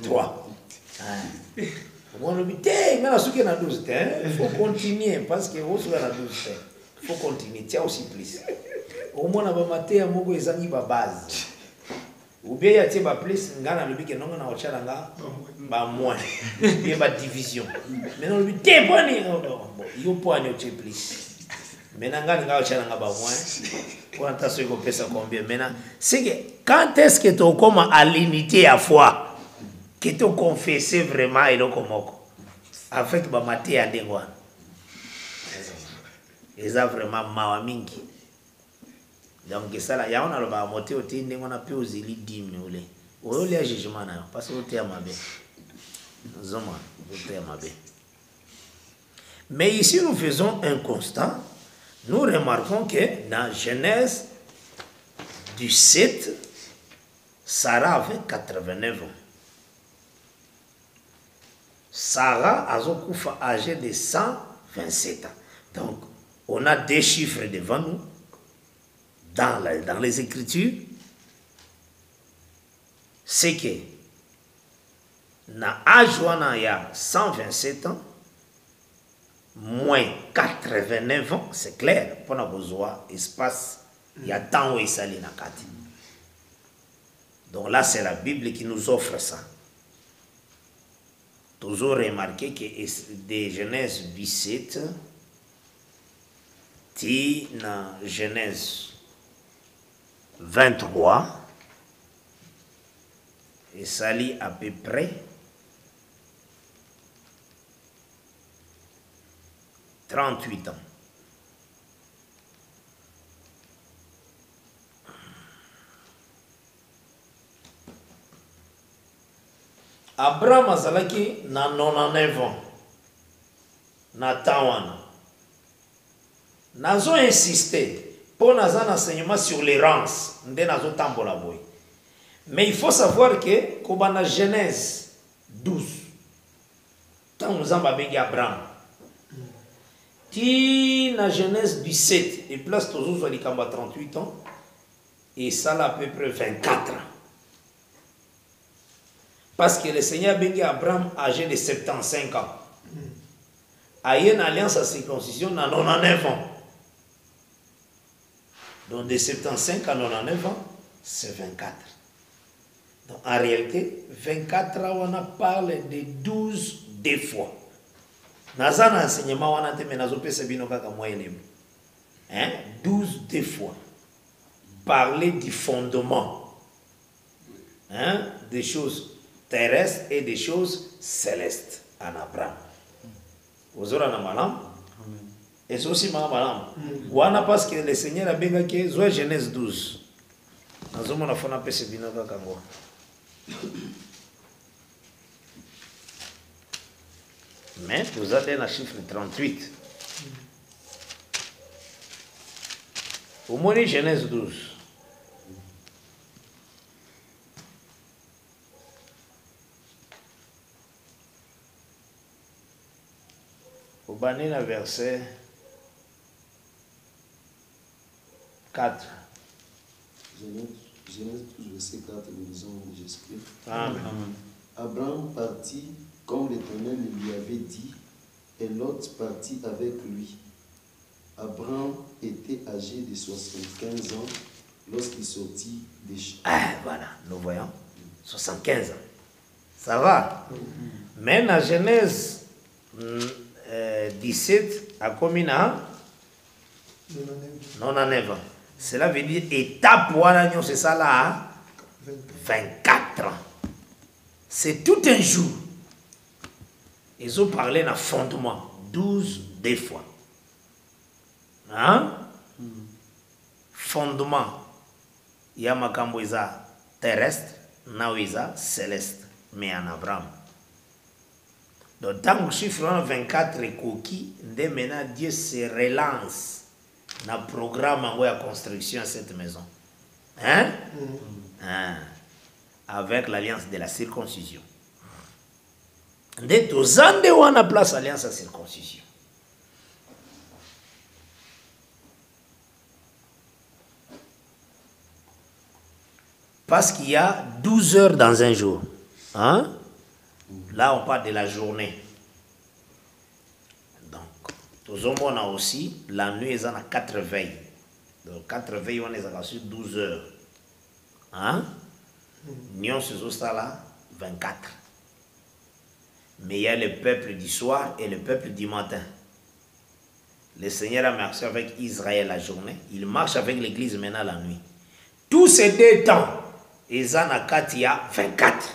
3. On le dit mais la souki na 12 il faut continuer parce que vous na 12 il faut continuer, tu as aussi plus. Au moins na ba maté moko ezangi ba base. Ou bien ya tie ba plus ngana le bike nonga na ochana nga ba moins. Bien ba division. Maintenant le dit boni yo poani o plus. Maintenant ngana nga ochana nga ba moins. Pour attention qu'on peut ça combien maintenant c'est que quand est-ce que tu commences à l'unité à foi que tu confesses vraiment et donc avec ba maté à dengwa. Eza vraiment mawa mingi. Donc ça là ya on a le ba moté au tinde on a pu oser li dîme olé. O le jugement na parce que o te amabe. Zoma, o te amabe. Mais ici nous faisons un constat. Nous remarquons que dans Genèse 17 Sarah avait 89 ans. Sarah a âgée de 127 ans. Donc on a des chiffres devant nous, dans les Écritures, c'est que, na Ajoana y a 127 ans, moins 89 ans, c'est clair, pour avoir besoin d'espace, il y a tant où il s'allie na 4. Donc là, c'est la Bible qui nous offre ça. Toujours remarqué que de Genèse 17, dans Genèse 23, et ça lit à peu près 38 ans. Abraham azalaki na 99 ans. Na tawana. Nazo insister pour naza enseignement sur l'errance. Nde nazo tambola boy. Mais il faut savoir que kobana Genèse 12. Tant nous avons bengi Abraham. Ti na Genèse 17 et place toujours sur les 38 ans et ça là à peu près 24 ans. Parce que le Seigneur bengi Abraham âgé de 75 ans. A eu une alliance à circoncision dans 99 ans. Donc de 75 à 99 ans, c'est 24. Donc en réalité, 24 ans, on a parlé de 12 des fois. Dans un enseignement, on a dit, mais nous avons fait 12 des fois. Parler du fondement. Des choses terrestres et des choses célestes en Abraham. Vous aurez un malam. Et c'est aussi malam. Wana parce que le Seigneur a bien que Zoé Genèse 12. Nous avons fait un peu de binoka kango. Mais vous avez un chiffre 38. Au moins Genèse 12. Au banni le verset 4. Genèse 12, verset 4, nous lisons, j'explique. Amen. Abraham partit comme l'Éternel lui avait dit, et Lot partit avec lui. Abraham était âgé de 75 ans lorsqu'il sortit des champs. Ah, voilà, nous voyons. 75 ans. Ça va. Mais dans Genèse 17, à combien? 99 ans. Cela veut dire étape, voilà, c'est ça là, 24 ans. C'est tout un jour. Ils ont parlé d'un fondement, 12 des fois. Hein? Fondement. Il y a makambo terrestre, nawiza céleste, mais en Abraham. Donc, tant que le chiffre 24 est coquille, dès maintenant, Dieu se relance dans le programme de construction de cette maison. Hein? Avec l'alliance de la circoncision. Dès aux années où on a place l'alliance de la circoncision. Parce qu'il y a 12 heures dans un jour. Hein? Là, on parle de la journée. Donc, tous on a aussi, la nuit, ils ont 4 veilles. Donc, 4 veilles, on les a sur 12 heures. Hein? Nyon, c'est ça là, 24. Mais il y a le peuple du soir et le peuple du matin. Le Seigneur a marché avec Israël la journée. Il marche avec l'église maintenant la nuit. Tous ces 2 temps, ils ont à 4, il y a 24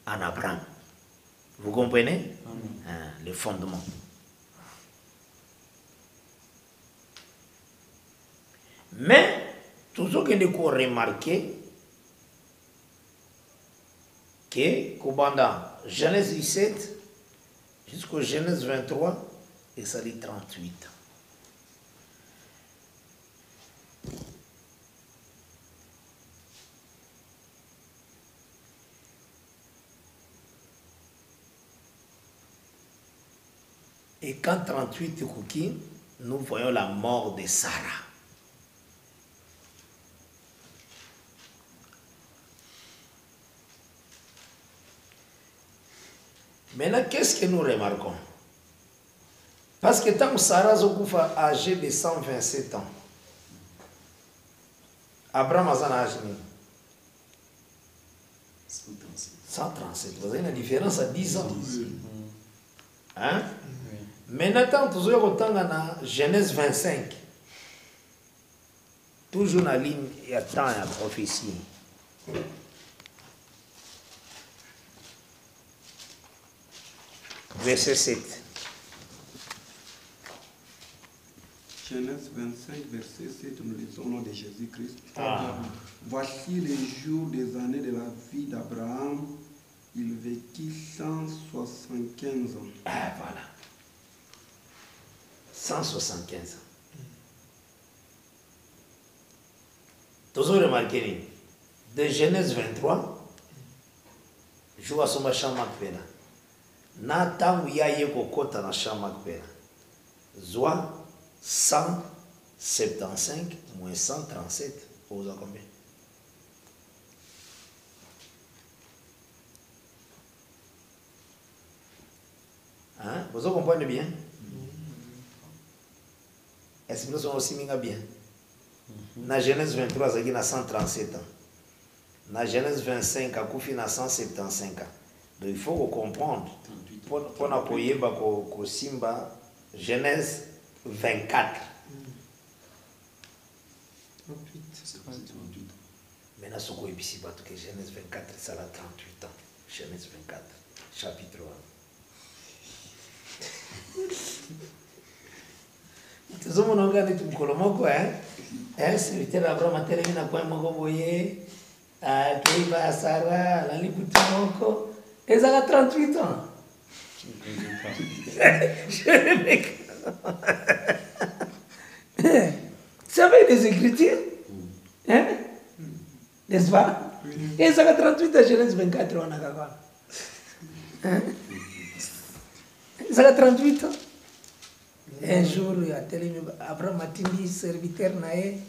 en Abraham. Vous comprenez? Le fondement. Mais, toujours que nous avons remarqué que pendant Genèse 17 jusqu'au Genèse 23, et ça dit 38. Et quand 38 cookies, nous voyons la mort de Sarah. Maintenant, qu'est-ce que nous remarquons? Parce que tant que Sarah Zokoufa âgée de 127 ans, Abraham a âgé 137. Vous avez une différence à 10 ans. Hein? Maintenant, toujours autant dans Genèse 25. Toujours dans la ligne, il y a tant de prophétie. Verset 7. Genèse 25, verset 7, nous lisons au nom de Jésus-Christ. Voici les jours des années de la vie d'Abraham. Il vécut 175 ans. Ah, voilà. 175 ans. Toujours remarqué, de Genèse 23, je vois son machin Macpena. Nathan Yaye Kokota na champ Macpena. Zoa 175 moins 137. Vous avez combien? Hein? Vous comprenez bien? Est-ce que nous sommes aussi bien? Dans Genèse 23, il y a 137 ans. Dans Genèse 25, il y a 175 ans. Donc il faut comprendre. Pour appuyer le Simba, Genèse 24. Maintenant, ce qu'on est ici, que Genèse 24, ça a 38 ans. Genèse 24, chapitre 1. Tout le monde a dit que le serviteur d'Abraham a télé na kwa moko boye keiba Sarah la likuti moko ezaka 38 ans. Ça avait des écritures, hein? N'est-ce pas? Ezaka 38 ans, Genèse 24 on a quoi? Ezaka 38 ans. Un jour, Abraham a dit serviteur nae,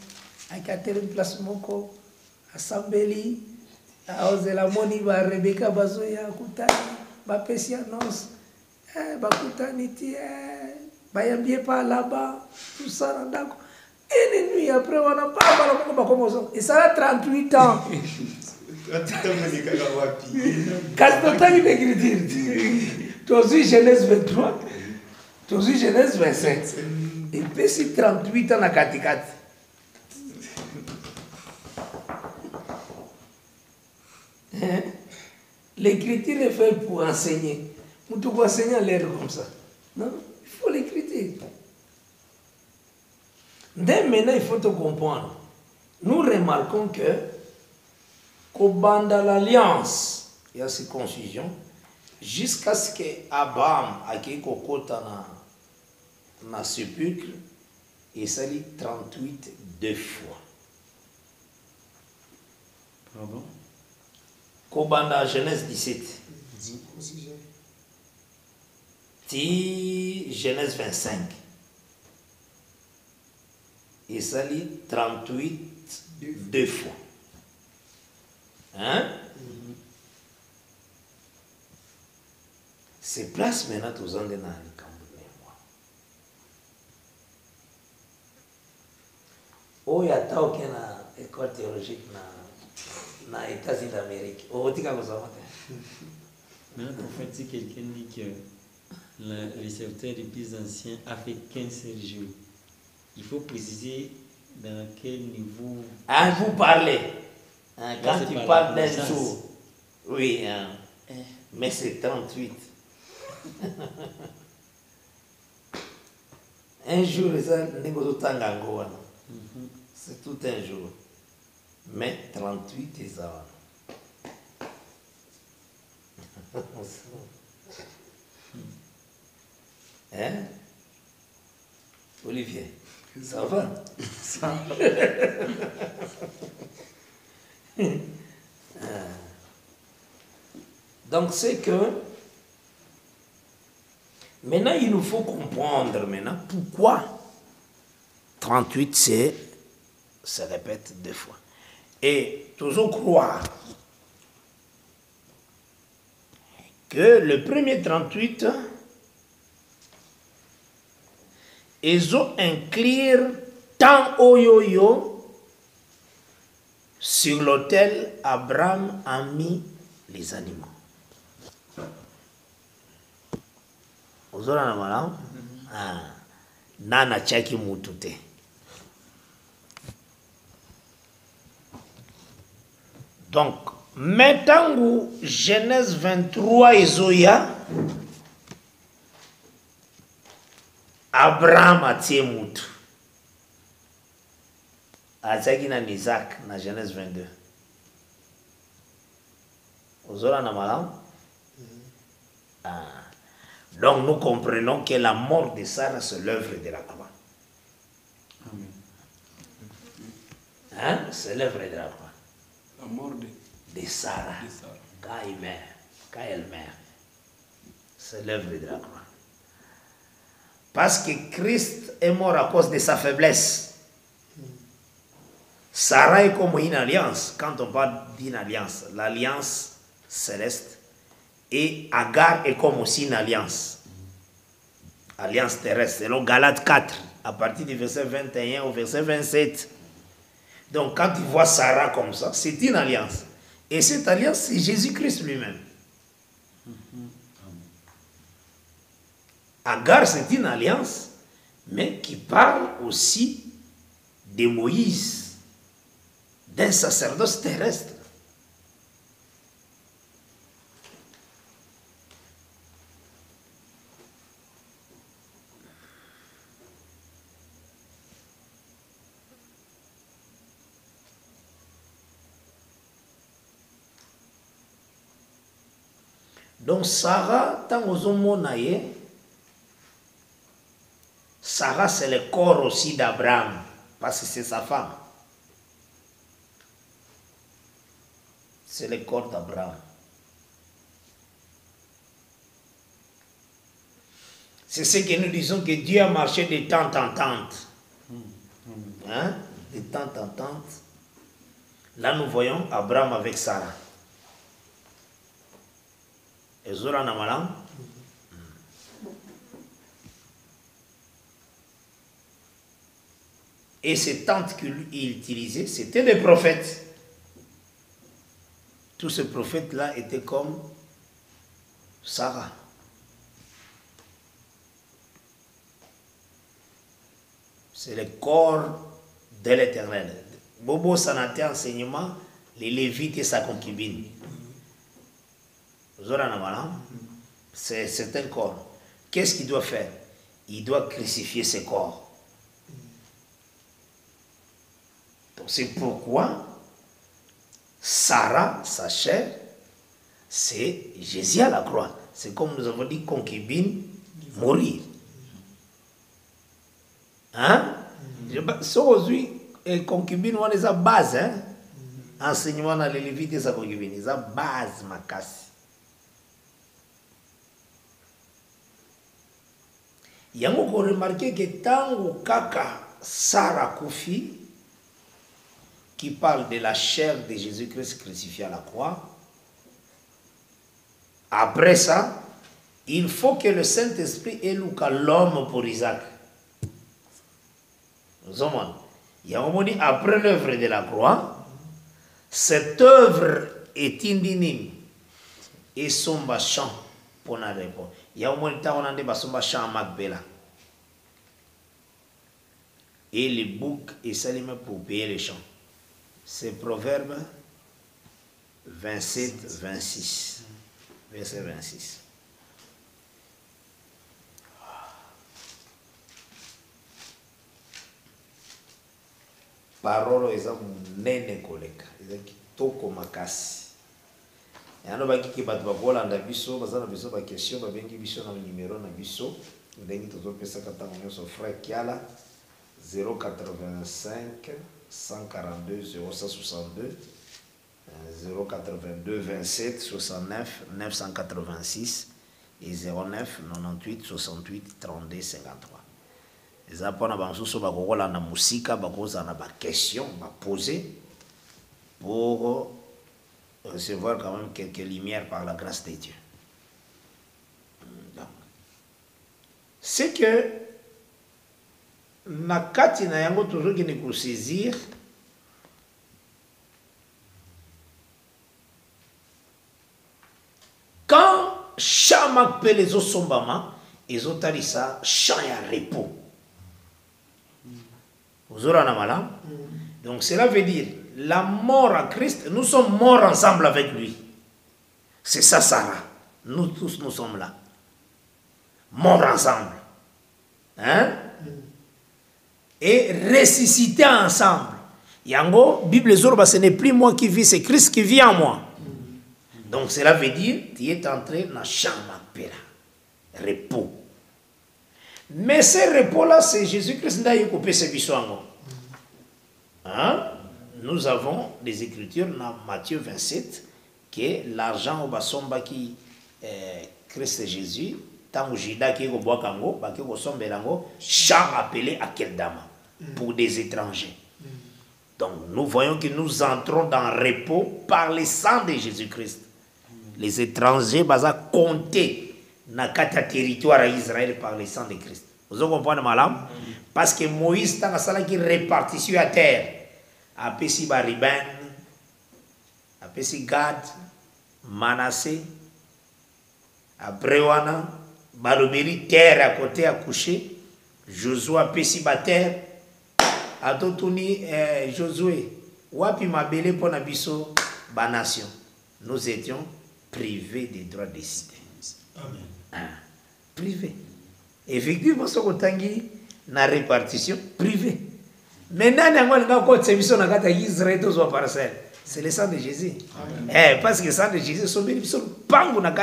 a télé place moko, a Sambeli, a Ozela Moni, ba Rebecca Bazoya, Kutani, ba Pesianos, ba Kutani, ba Yambie pas là-bas, tout ça, d'accord. Et une nuit après, on n'a pas commencé. Et ça a 38 ans. 38 ans, Quand tu as une écriture, tu as vu Genèse 23. Tu as vu Genèse 25. Et puis si 38 ans à Katikat. L'écriture est faite pour enseigner. Nous devons enseigner à l'air comme ça. Non, il faut l'écriture. Dès maintenant, il faut te comprendre. Nous remarquons que dans l'alliance, il y a cette confusion, jusqu'à ce que Abraham a été dans le sépulcre, il s'allie 38 deux fois. Pardon? Dans Genèse 17. Genèse 25. Il s'allie 38 deux fois. Hein? C'est place maintenant tous en denant le camp de mémoire. Oh, il y a tant aucune école théologique dans les États-Unis d'Amérique. Oh, tu as quoi ça? Mais en fait, si quelqu'un dit que le serviteur des plus anciens a fait 15 jours, il faut préciser dans quel niveau. Ah, vous parlez. Hein, quand tu parles d'un jour, oui, hein, mais c'est 38. Un jour, c'est tout un jour. Mais 38 c'est ça. Hein? Olivier, ça va? Ça va. Donc c'est que maintenant il nous faut comprendre maintenant pourquoi 38 se répète deux fois. Et toujours croire que le premier 38 ils ont inclure tant oyoyo sur l'autel, Abraham a mis les animaux. Vous avez un nana chaki mutute. Donc, maintenant, Genèse 23 et Zoya, Abraham a tiré moutou. azaki na Isaac na Genèse 22. Ozola na malam. Donc nous comprenons que la mort de Sarah, c'est l'œuvre de la croix. Amen. Hein? C'est l'œuvre de la croix. La mort de Sarah. Quand elle meurt. C'est l'œuvre de la croix. Parce que Christ est mort à cause de sa faiblesse. Sarah est comme une alliance. Quand on parle d'une alliance, l'alliance céleste, et Agar est comme aussi une alliance. Alliance terrestre. Selon Galates 4, à partir du verset 21 au verset 27. Donc quand tu vois Sarah comme ça, c'est une alliance. Et cette alliance, c'est Jésus-Christ lui-même. Agar, c'est une alliance, mais qui parle aussi de Moïse, d'un sacerdoce terrestre. Donc Sarah, tant aux hommes, Sarah c'est le corps aussi d'Abraham, parce que c'est sa femme. C'est le corps d'Abraham. C'est ce que nous disons que Dieu a marché de temps en temps. Hein? De temps en temps. Là nous voyons Abraham avec Sarah. Et Zora Namalam. Et ces tantes qu'il utilisait, c'était des prophètes. Tous ces prophètes-là étaient comme Sarah. C'est le corps de l'Éternel. Bobo Sanaté enseignement, les Lévites et sa concubine. C'est un corps. Qu'est-ce qu'il doit faire? Il doit crucifier ce corps. Donc c'est pourquoi Sarah, sa chair, c'est Jésus à la croix. C'est comme nous avons dit, concubine, mourir. Hein? C'est aujourd'hui, concubine, on est à base. Hein? Enseignement dans les Lévites et sa concubine. C'est à base, ma casse. Il y a encore remarqué que tant kaka Sarah Koufi, qui parle de la chair de Jésus-Christ crucifié à la croix, après ça, il faut que le Saint-Esprit éloque l'homme pour Isaac. Il y a un moment dit, après l'œuvre de la croix, cette œuvre est indigne et son champ pour la réponse. Il y a un moment où on a dit son champ à Macbella. Et le bouc est salimé pour payer les champs. C'est Proverbe 27, 26. Verset 26. Parole eza munene koleka eza kitoko makasi yano bakiki bato bakolanda biso baza na biso ba question babengi biso na numéro na biso ndenge tozopesaka ntango nyonso frère Kiala 085 142 0162 082 27 69 986 et 09 98 68 32 53. Les apôtres bansuso bakokola na musika bakoza na ba question ba poser pour recevoir quand même quelques lumières par la grâce de Dieu. C'est que na kati na yango toujours qui ne saisir quand chaque pe les osombama ils ont tali ça champ ya repos. Vous aurez un malin. Donc cela veut dire la mort à Christ, nous sommes morts ensemble avec lui. C'est ça Sarah. Nous tous nous sommes là. Morts ensemble. Hein? Et ressuscités ensemble. Yango, Bible Zorba, ce n'est plus moi qui vis, c'est Christ qui vit en moi. Donc cela veut dire, tu es entré dans chambre repos. Mais ce repos-là, c'est Jésus-Christ qui a coupé ses bisous. Hein? Nous avons des écritures dans Matthieu 27 que l'argent au basomba qui Christ Jésus, tant que Judas qui est au bois kango, qui est au sombe lango, champ appelé à quelle dame pour des étrangers. Donc nous voyons que nous entrons dans le repos par le sang de Jésus-Christ. Les étrangers baza compter dans le territoire d'Israël par le sang de Christ. Vous comprenez madame? Parce que Moïse dans la salle qui répartition à terre, à Pessi Bariben, à Pessi Gad, Manassé, à Brewana, Baloberi terre à côté à coucher, Josué à Pessi Bater, à Totuni Josué, Wapi Mabele pour Nabiso, Banation. Nous étions privés des droits de décider. Amen. Privé. Effectivement, ce qu'on a dit, la répartition privée. Maintenant, c'est le sang de Jésus. Parce que le sang de Jésus, c'est le pango na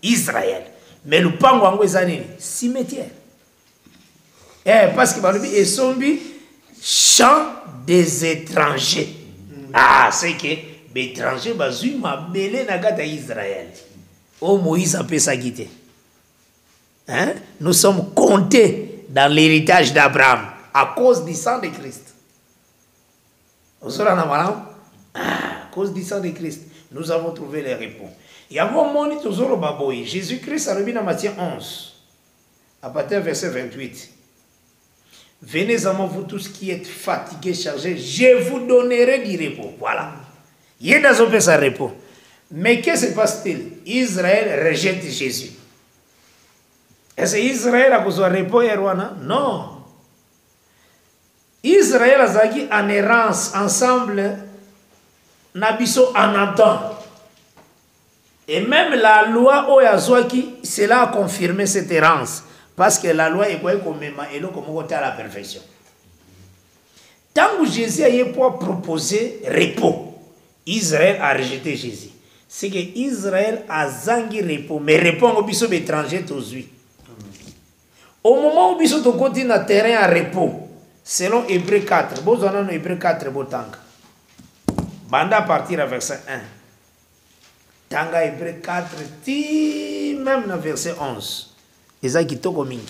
Israël. Mais le pango est cimetière. Parce que le sombi champ des étrangers. Ah, c'est que les étrangers m'a belé na Israël. Oh, Moïse a pu s'agiter. Nous sommes comptés dans l'héritage d'Abraham à cause du sang de Christ. À cause du sang de Christ, nous avons trouvé le repos. Et avant moni tozolo baboy, Jésus-Christ a remis dans Matthieu 11, à partir du verset 28. Venez à moi, vous tous qui êtes fatigués, chargés, je vous donnerai du repos. Voilà. Il y a dans un repos. Mais que se passe-t-il? Israël rejette Jésus. Est-ce qu'Israël a besoin de repos? Non. Israël a zagi en errance ensemble, Nabiso en Adam. Et même la loi Oyazwaki, cela a confirmé cette errance. Parce que la loi est comme à la perfection. Tant que Jésus a proposé repos, Israël a rejeté Jésus. C'est que Israël a zangi repos, mais repos au biso étranger tous. Au moment où biso to continue na terrain à repos, selon Hébreu 4, bozana Hébreu 4 botanga. Banda partir à verset 1. Tanga Hébreu 4 ti même na verset 11. Eza kitoko mingi.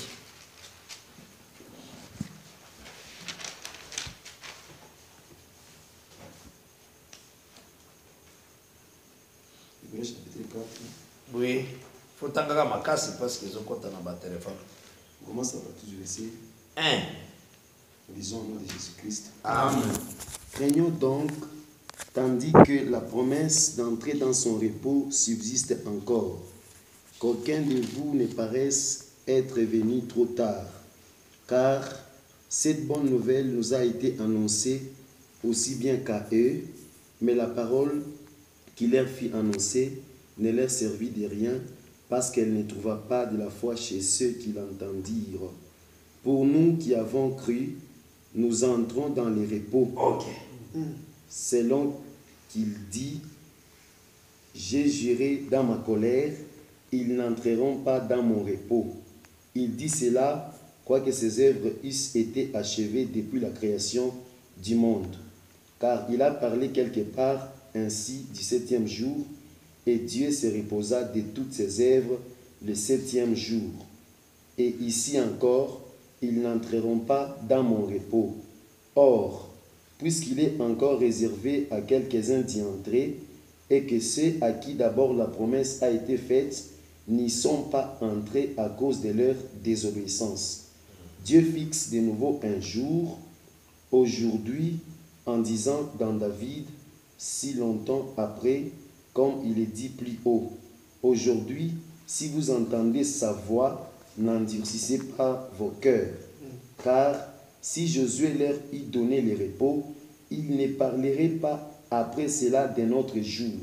Hébreu chapitre 4. Oui, faut tanga ma casse parce qu'ils ont compté dans ma téléphone. On commence à partir du verset 1. Lisons au nom de Jésus-Christ. Amen. Craignons donc, tandis que la promesse d'entrer dans son repos subsiste encore, qu'aucun de vous ne paraisse être venu trop tard, car cette bonne nouvelle nous a été annoncée aussi bien qu'à eux, mais la parole qui leur fut annoncée ne leur servit de rien, parce qu'elle ne trouva pas de la foi chez ceux qui l'entendirent. Pour nous qui avons cru, nous entrons dans le repos. Selon qu'il dit, j'ai juré dans ma colère, ils n'entreront pas dans mon repos. Il dit cela, quoique ses œuvres eussent été achevées depuis la création du monde. Car il a parlé quelque part ainsi du 7e jour, et Dieu se reposa de toutes ses œuvres le 7e jour. Et ici encore, ils n'entreront pas dans mon repos. Or, puisqu'il est encore réservé à quelques-uns d'y entrer, et que ceux à qui d'abord la promesse a été faite n'y sont pas entrés à cause de leur désobéissance. Dieu fixe de nouveau un jour, aujourd'hui, en disant dans David, si longtemps après, comme il est dit plus haut. Aujourd'hui, si vous entendez sa voix, n'endurcissez pas vos cœurs. Car si Josué leur eût donné le repos, il ne parlerait pas après cela d'un autre jour.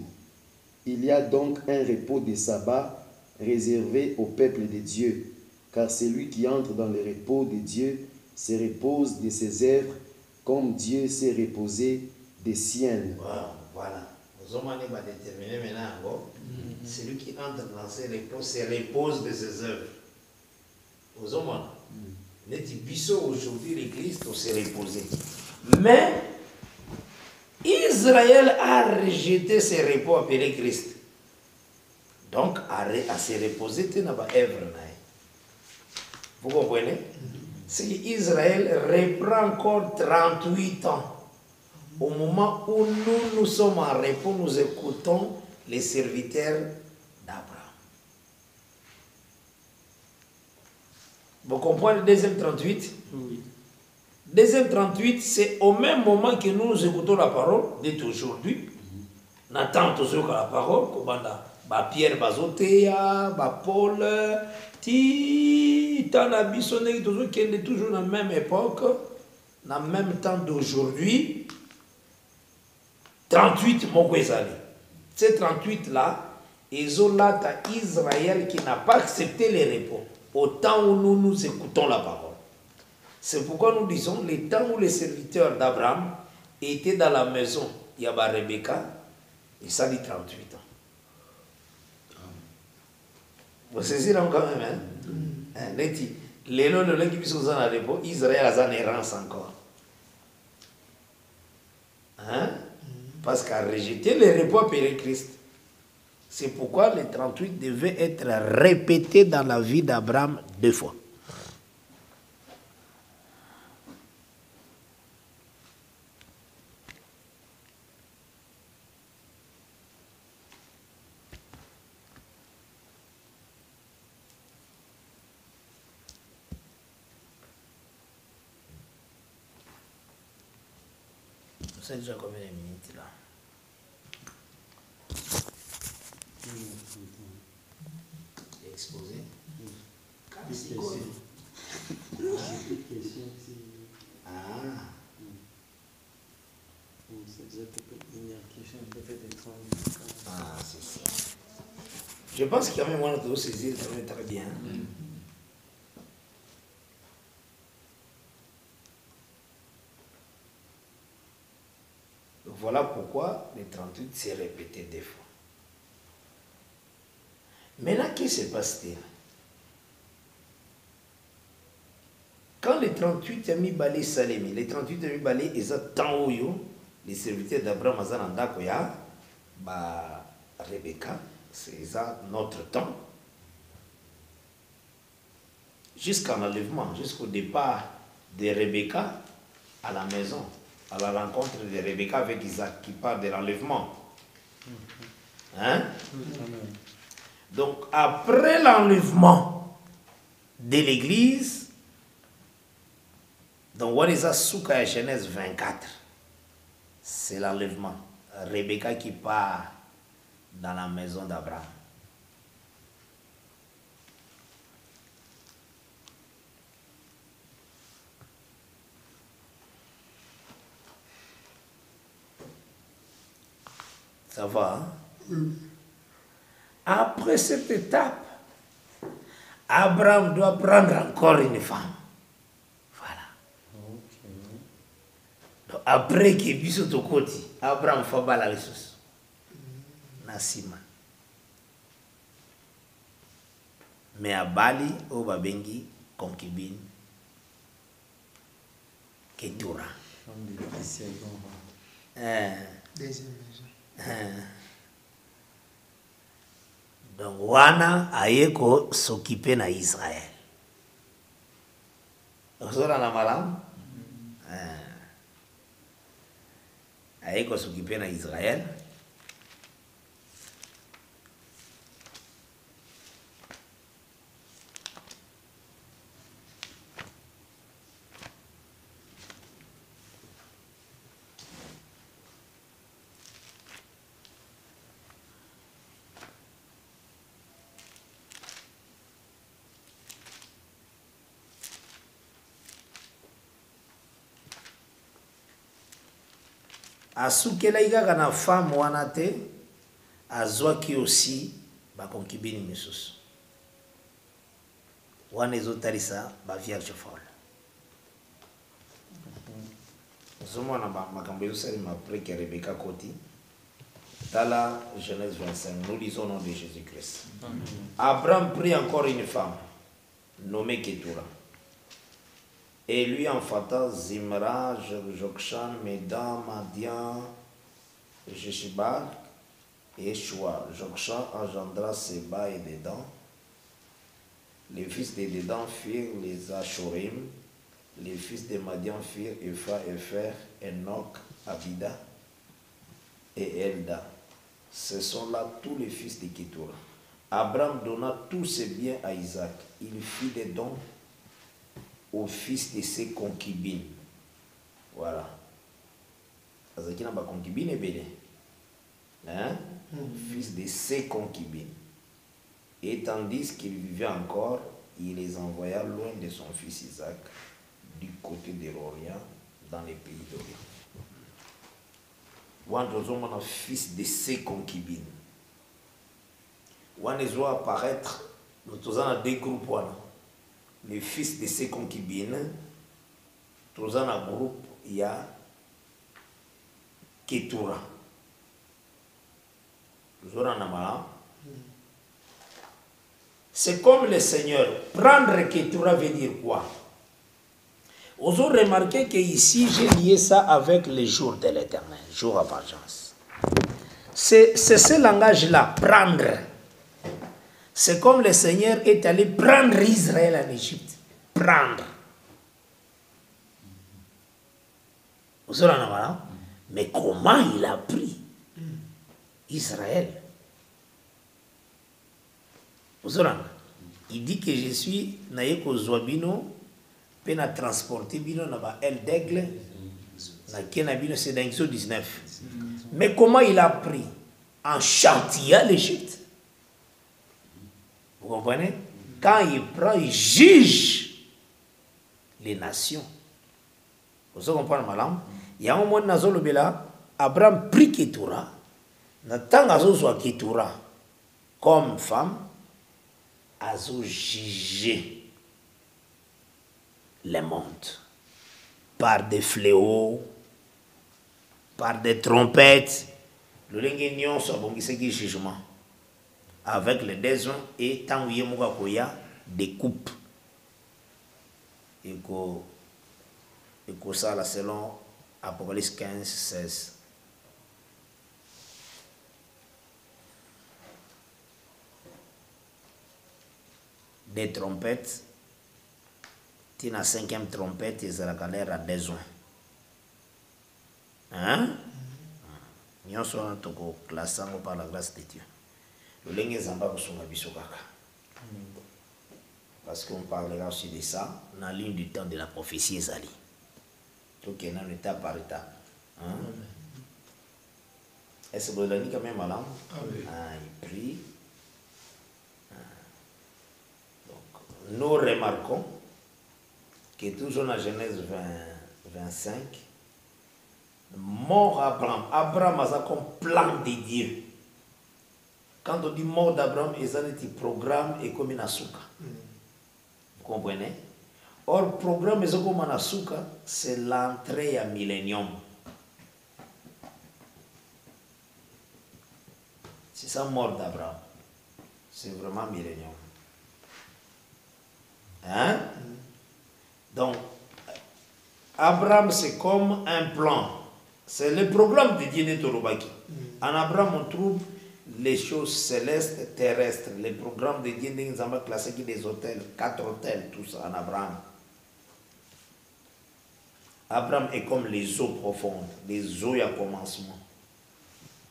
Il y a donc un repos de sabbat réservé au peuple de Dieu, car celui qui entre dans le repos de Dieu se repose de ses œuvres comme Dieu s'est reposé des siennes. Voilà. Vous avez déterminé maintenant, celui qui entre dans ses repos se repose de ses œuvres. Vous avez dit, aujourd'hui, l'Église doit se reposer. Mais Israël a rejeté ses repos appelés Christ. Donc, à se reposer, tu n'as pas œuvre. Vous comprenez? C'est qu'Israël reprend encore 38 ans. Au moment où nous sommes en repos, nous écoutons les serviteurs d'Abraham. Vous comprenez le deuxième 38? Oui. Deuxième 38, c'est au même moment que nous écoutons la parole d'aujourd'hui. Nous attendons toujours la parole, comme Pierre Bazotea, Paul, Tanabisoné, toujours qui est toujours dans la même époque, dans le même temps d'aujourd'hui. 38 Mokwezali. Ces 38-là, ils ont là Israël qui n'a pas accepté les repos au temps où nous écoutons la parole. C'est pourquoi nous disons le temps où les serviteurs d'Abraham étaient dans la maison, il y a Rebecca, et ça dit 38 ans. Vous saisissez quand même, hein? Les lois de l'équipe sont en repos, Israël a en errance encore. Hein? Parce qu'à rejeter le repos appelé Christ. C'est pourquoi les 38 devaient être répétés dans la vie d'Abraham 2 fois. C'est déjà combien de minutes là? Exposé. Ah. Ah, c'est ça. Je pense qu'il y a même moyen de saisir très bien. Voilà pourquoi les 38 s'est répété 2 fois. Maintenant, qu'est-ce qui se passe-t-il? Quand les 38 a mis balé Salemi, les 38 a mis balé, ils ont tant les serviteurs d'Abraham Azananda Koya, Rebecca, c'est ça notre temps. Jusqu'à l'enlèvement, jusqu'au départ de Rebecca à la maison, à la rencontre de Rebecca avec Isaac qui part de l'enlèvement. Hein? Donc, après l'enlèvement de l'église, dans Wariza Souka et Genèse 24, c'est l'enlèvement. Rebecca qui part dans la maison d'Abraham. Ça va, hein? Après cette étape, Abraham doit prendre encore une femme. Voilà. Donc, après qu'il puisse au côté, Abraham fait la ressource. Nasima. Mais à Bali, au Babengi, concubine, Ketura. Deuxième maison. Donc, wana ayeko s'occuper na Israël. Vous avez la malam? Ayeko s'occuper na Israël. Asukela kaka na femme wana te azwaki aussi bakonkibini misusu wana ezotalisa ba vierge folle. Zomana makambo ezosalema après que Rebecca Koti. Tala Genèse 25, nous lisons au nom de Jésus-Christ. Abraham prit encore une femme, nommée Ketura. Et lui enfanta Zimra, Jokshan, Medan, Madian, Jeshibal et Shua. Jokshan engendra Seba et Dedan. Les fils de Dedan firent les Ashorim. Les fils de Madian firent Epha, Epher, Enoch, Abida et Elda. Ce sont là tous les fils de Ketura. Abraham donna tous ses biens à Isaac. Il fit des dons aux fils de ses concubines. Voilà. Azaki n'a pas concubine et belé. Hein? Fils de ses concubines. Et tandis qu'il vivait encore, il les envoya loin de son fils Isaac, du côté de l'Orient, dans les pays d'Orient. Wandrozomana, fils de ses concubines. Wandezo apparaître, nous avons deux groupes. Les fils de ses concubines, nous avons un groupe, il y a Ketura. Nous avons un malin. C'est comme le Seigneur. Prendre Ketura veut dire quoi? Vous avez remarqué que ici, j'ai lié ça avec les jours de l'Éternel, jour à vengeance. C'est ce langage-là, prendre. C'est comme le Seigneur est allé prendre Israël en Égypte. Prendre. Vous avez un mais comment il a pris Israël? Vous avez il dit que je suis naïko Zouabino. Puis na transporter bino na ba aile d'aigle na kena bino c'est dans Exode 19. Mais comment il a pris en chantillant l'Égypte? Vous comprenez? Quand il prend, il juge les nations. Vous comprenez madame? Il y a un moment dans le bela Abraham prit Ketura. Na tanga zo soit Ketura comme femme a zo jugé le monde par des fléaux, par des trompettes. Le lingénion soit bon qui c'est qui jugement avec les désirs et tant qu'il y a des coupes et que ça là selon Apocalypse 15, 16. Des trompettes. La cinquième trompette, ils ont l'air à besoin. Hein? Nous sommes en classe par la grâce de Dieu. Le lingue est en bas parce qu'on parlera aussi de ça dans la ligne du temps de la prophétie Ezali. Donc, il y a un état par état. Hein? Est-ce que vous avez quand même malin? Il prie. Donc, nous remarquons que toujours dans Genèse 25, mort Abraham. Abraham a comme plan de Dieu. Quand on dit mort d'Abraham, il y a un programme et comme une asuka. Vous comprenez? Or, le programme est comme un asuka, c'est l'entrée à millénium. C'est ça, mort d'Abraham. C'est vraiment millénium. Hein? Donc, Abraham, c'est comme un plan. C'est le programme de Dieu de Torobaki. En Abraham, on trouve les choses célestes, terrestres. Les programmes de Dieu, nous avons classé des hôtels, 4 hôtels, tout ça en Abraham. Abraham est comme les eaux profondes, les eaux à commencement.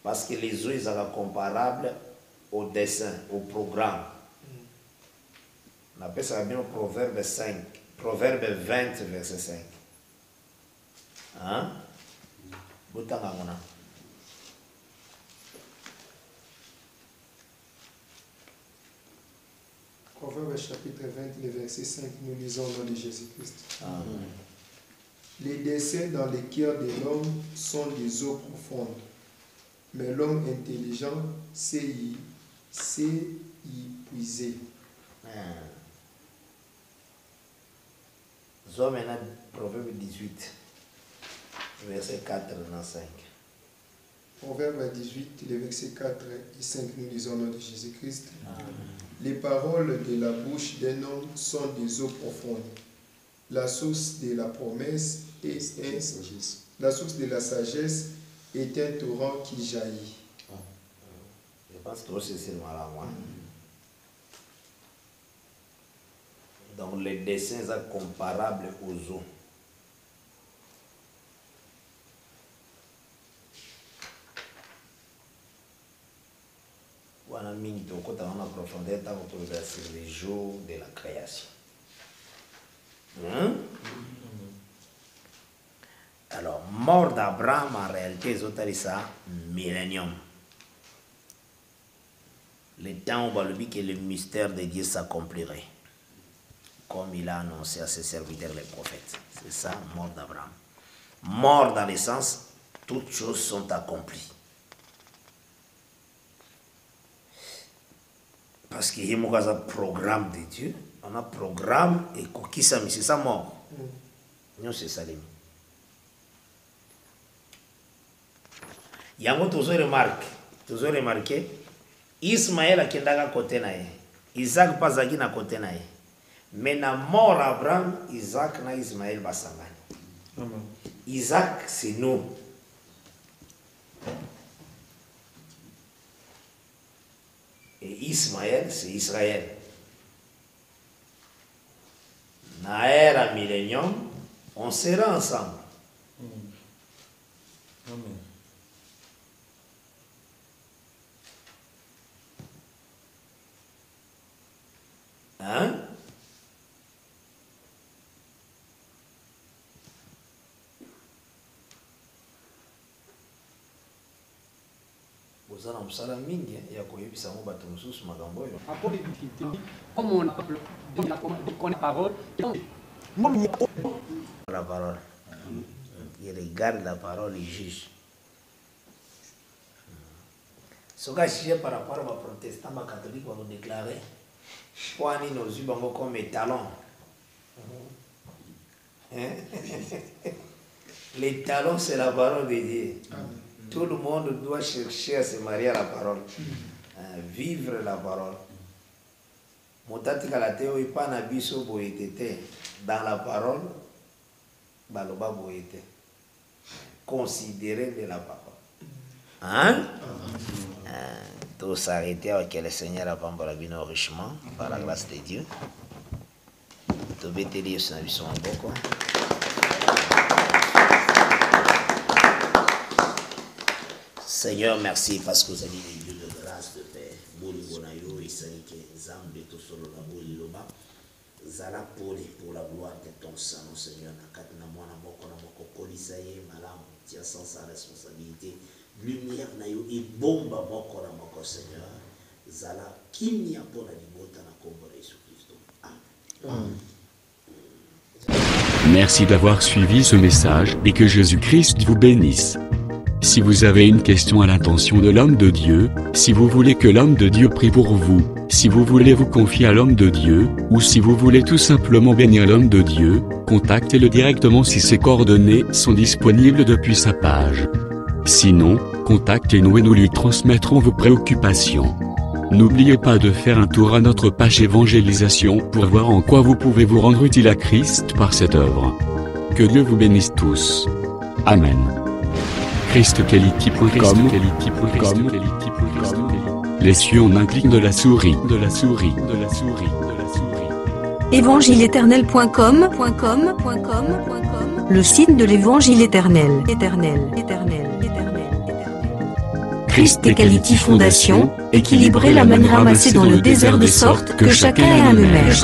Parce que les eaux, ils sont comparables au dessin, au programme. On appelle ça bien au Proverbe 5. Proverbe 20, verset 5. Hein? Proverbe chapitre 20, le verset 5, nous lisons au nom de Jésus-Christ. Les desseins dans les cœurs de l'homme sont des eaux profondes, mais l'homme intelligent sait y puiser. Maintenant, Proverbe 18. Verset 4 dans 5. Proverbe 18, les versets 4 et 5, nous lisons au nom de Jésus-Christ. Les paroles de la bouche d'un homme sont des eaux profondes. La source de la promesse la source de la sagesse est un torrent qui jaillit. Je pense que c'est seulement là, moi. Donc les dessins sont comparables aux eaux. Voilà, mine de côté en profondeur, sur les jours de la création. Alors, mort d'Abraham, en réalité, c'est ça, millénium. Le temps où que le mystère de Dieu s'accomplirait, comme il a annoncé à ses serviteurs les prophètes. C'est ça, mort d'Abraham. Mort dans le sens, toutes choses sont accomplies. Parce qu'il y a un programme de Dieu, on a un programme et qui c'est ça mort. Non, c'est ça. Il y a toujours remarqué, Ismaël a kendaga côté nae, Isaac pas zaki na côté nae. Mais na mort Abraham, Isaac na Ismaël basangani. Isaac c'est nous. Et Ismaël, c'est Israël. Naër à millénium, on sera ensemble. Amen. Hein? Ozana msala mingi ya koyebisa mo bato mosusu makambo oyo. Après les difficultés, comme on connaît la parole, la parole. Il regarde la parole, il juge. Ce que je par rapport aux protestants, les catholiques vont déclarer Kwani nos yeux comme étalons. Les talons, c'est la parole de Dieu. Tout le monde doit chercher à se marier à la parole. Vivre la parole. Motati kalateo ipana biso boetete dans la parole baloba boete. Considérer de la parole. Hein? Tout s'arrêter avec le Seigneur à Pambalabino richement par la grâce de Dieu. Tout bêter Dieu c'est un beaucoup. Seigneur, merci parce que vous avez des lieux de grâce, de paix. Bolibonayo, Isaïke, Zambe, Tosolo, Boliloba. Zala pour la gloire de ton sang, Seigneur. Nakatna mwana moko na moko kolisaye malamu, tia sans sa responsabilité. Lumière nayo et bomba moko na moko, Seigneur. Zala kimia pour la libota na kombo de Jésus-Christ. Amen. Merci d'avoir suivi ce message et que Jésus-Christ vous bénisse. Si vous avez une question à l'intention de l'homme de Dieu, si vous voulez que l'homme de Dieu prie pour vous, si vous voulez vous confier à l'homme de Dieu, ou si vous voulez tout simplement bénir l'homme de Dieu, contactez-le directement si ses coordonnées sont disponibles depuis sa page. Sinon, contactez-nous et nous lui transmettrons vos préoccupations. N'oubliez pas de faire un tour à notre page évangélisation pour voir en quoi vous pouvez vous rendre utile à Christ par cette œuvre. Que Dieu vous bénisse tous. Amen. ChristKelity.com. Les cieux en un clic de la souris. Évangile-éternel.com, le site de l'évangile éternel. Christ et Quality Fondation, équilibrer la manne ramassée dans le désert de sorte que chacun ait un numère.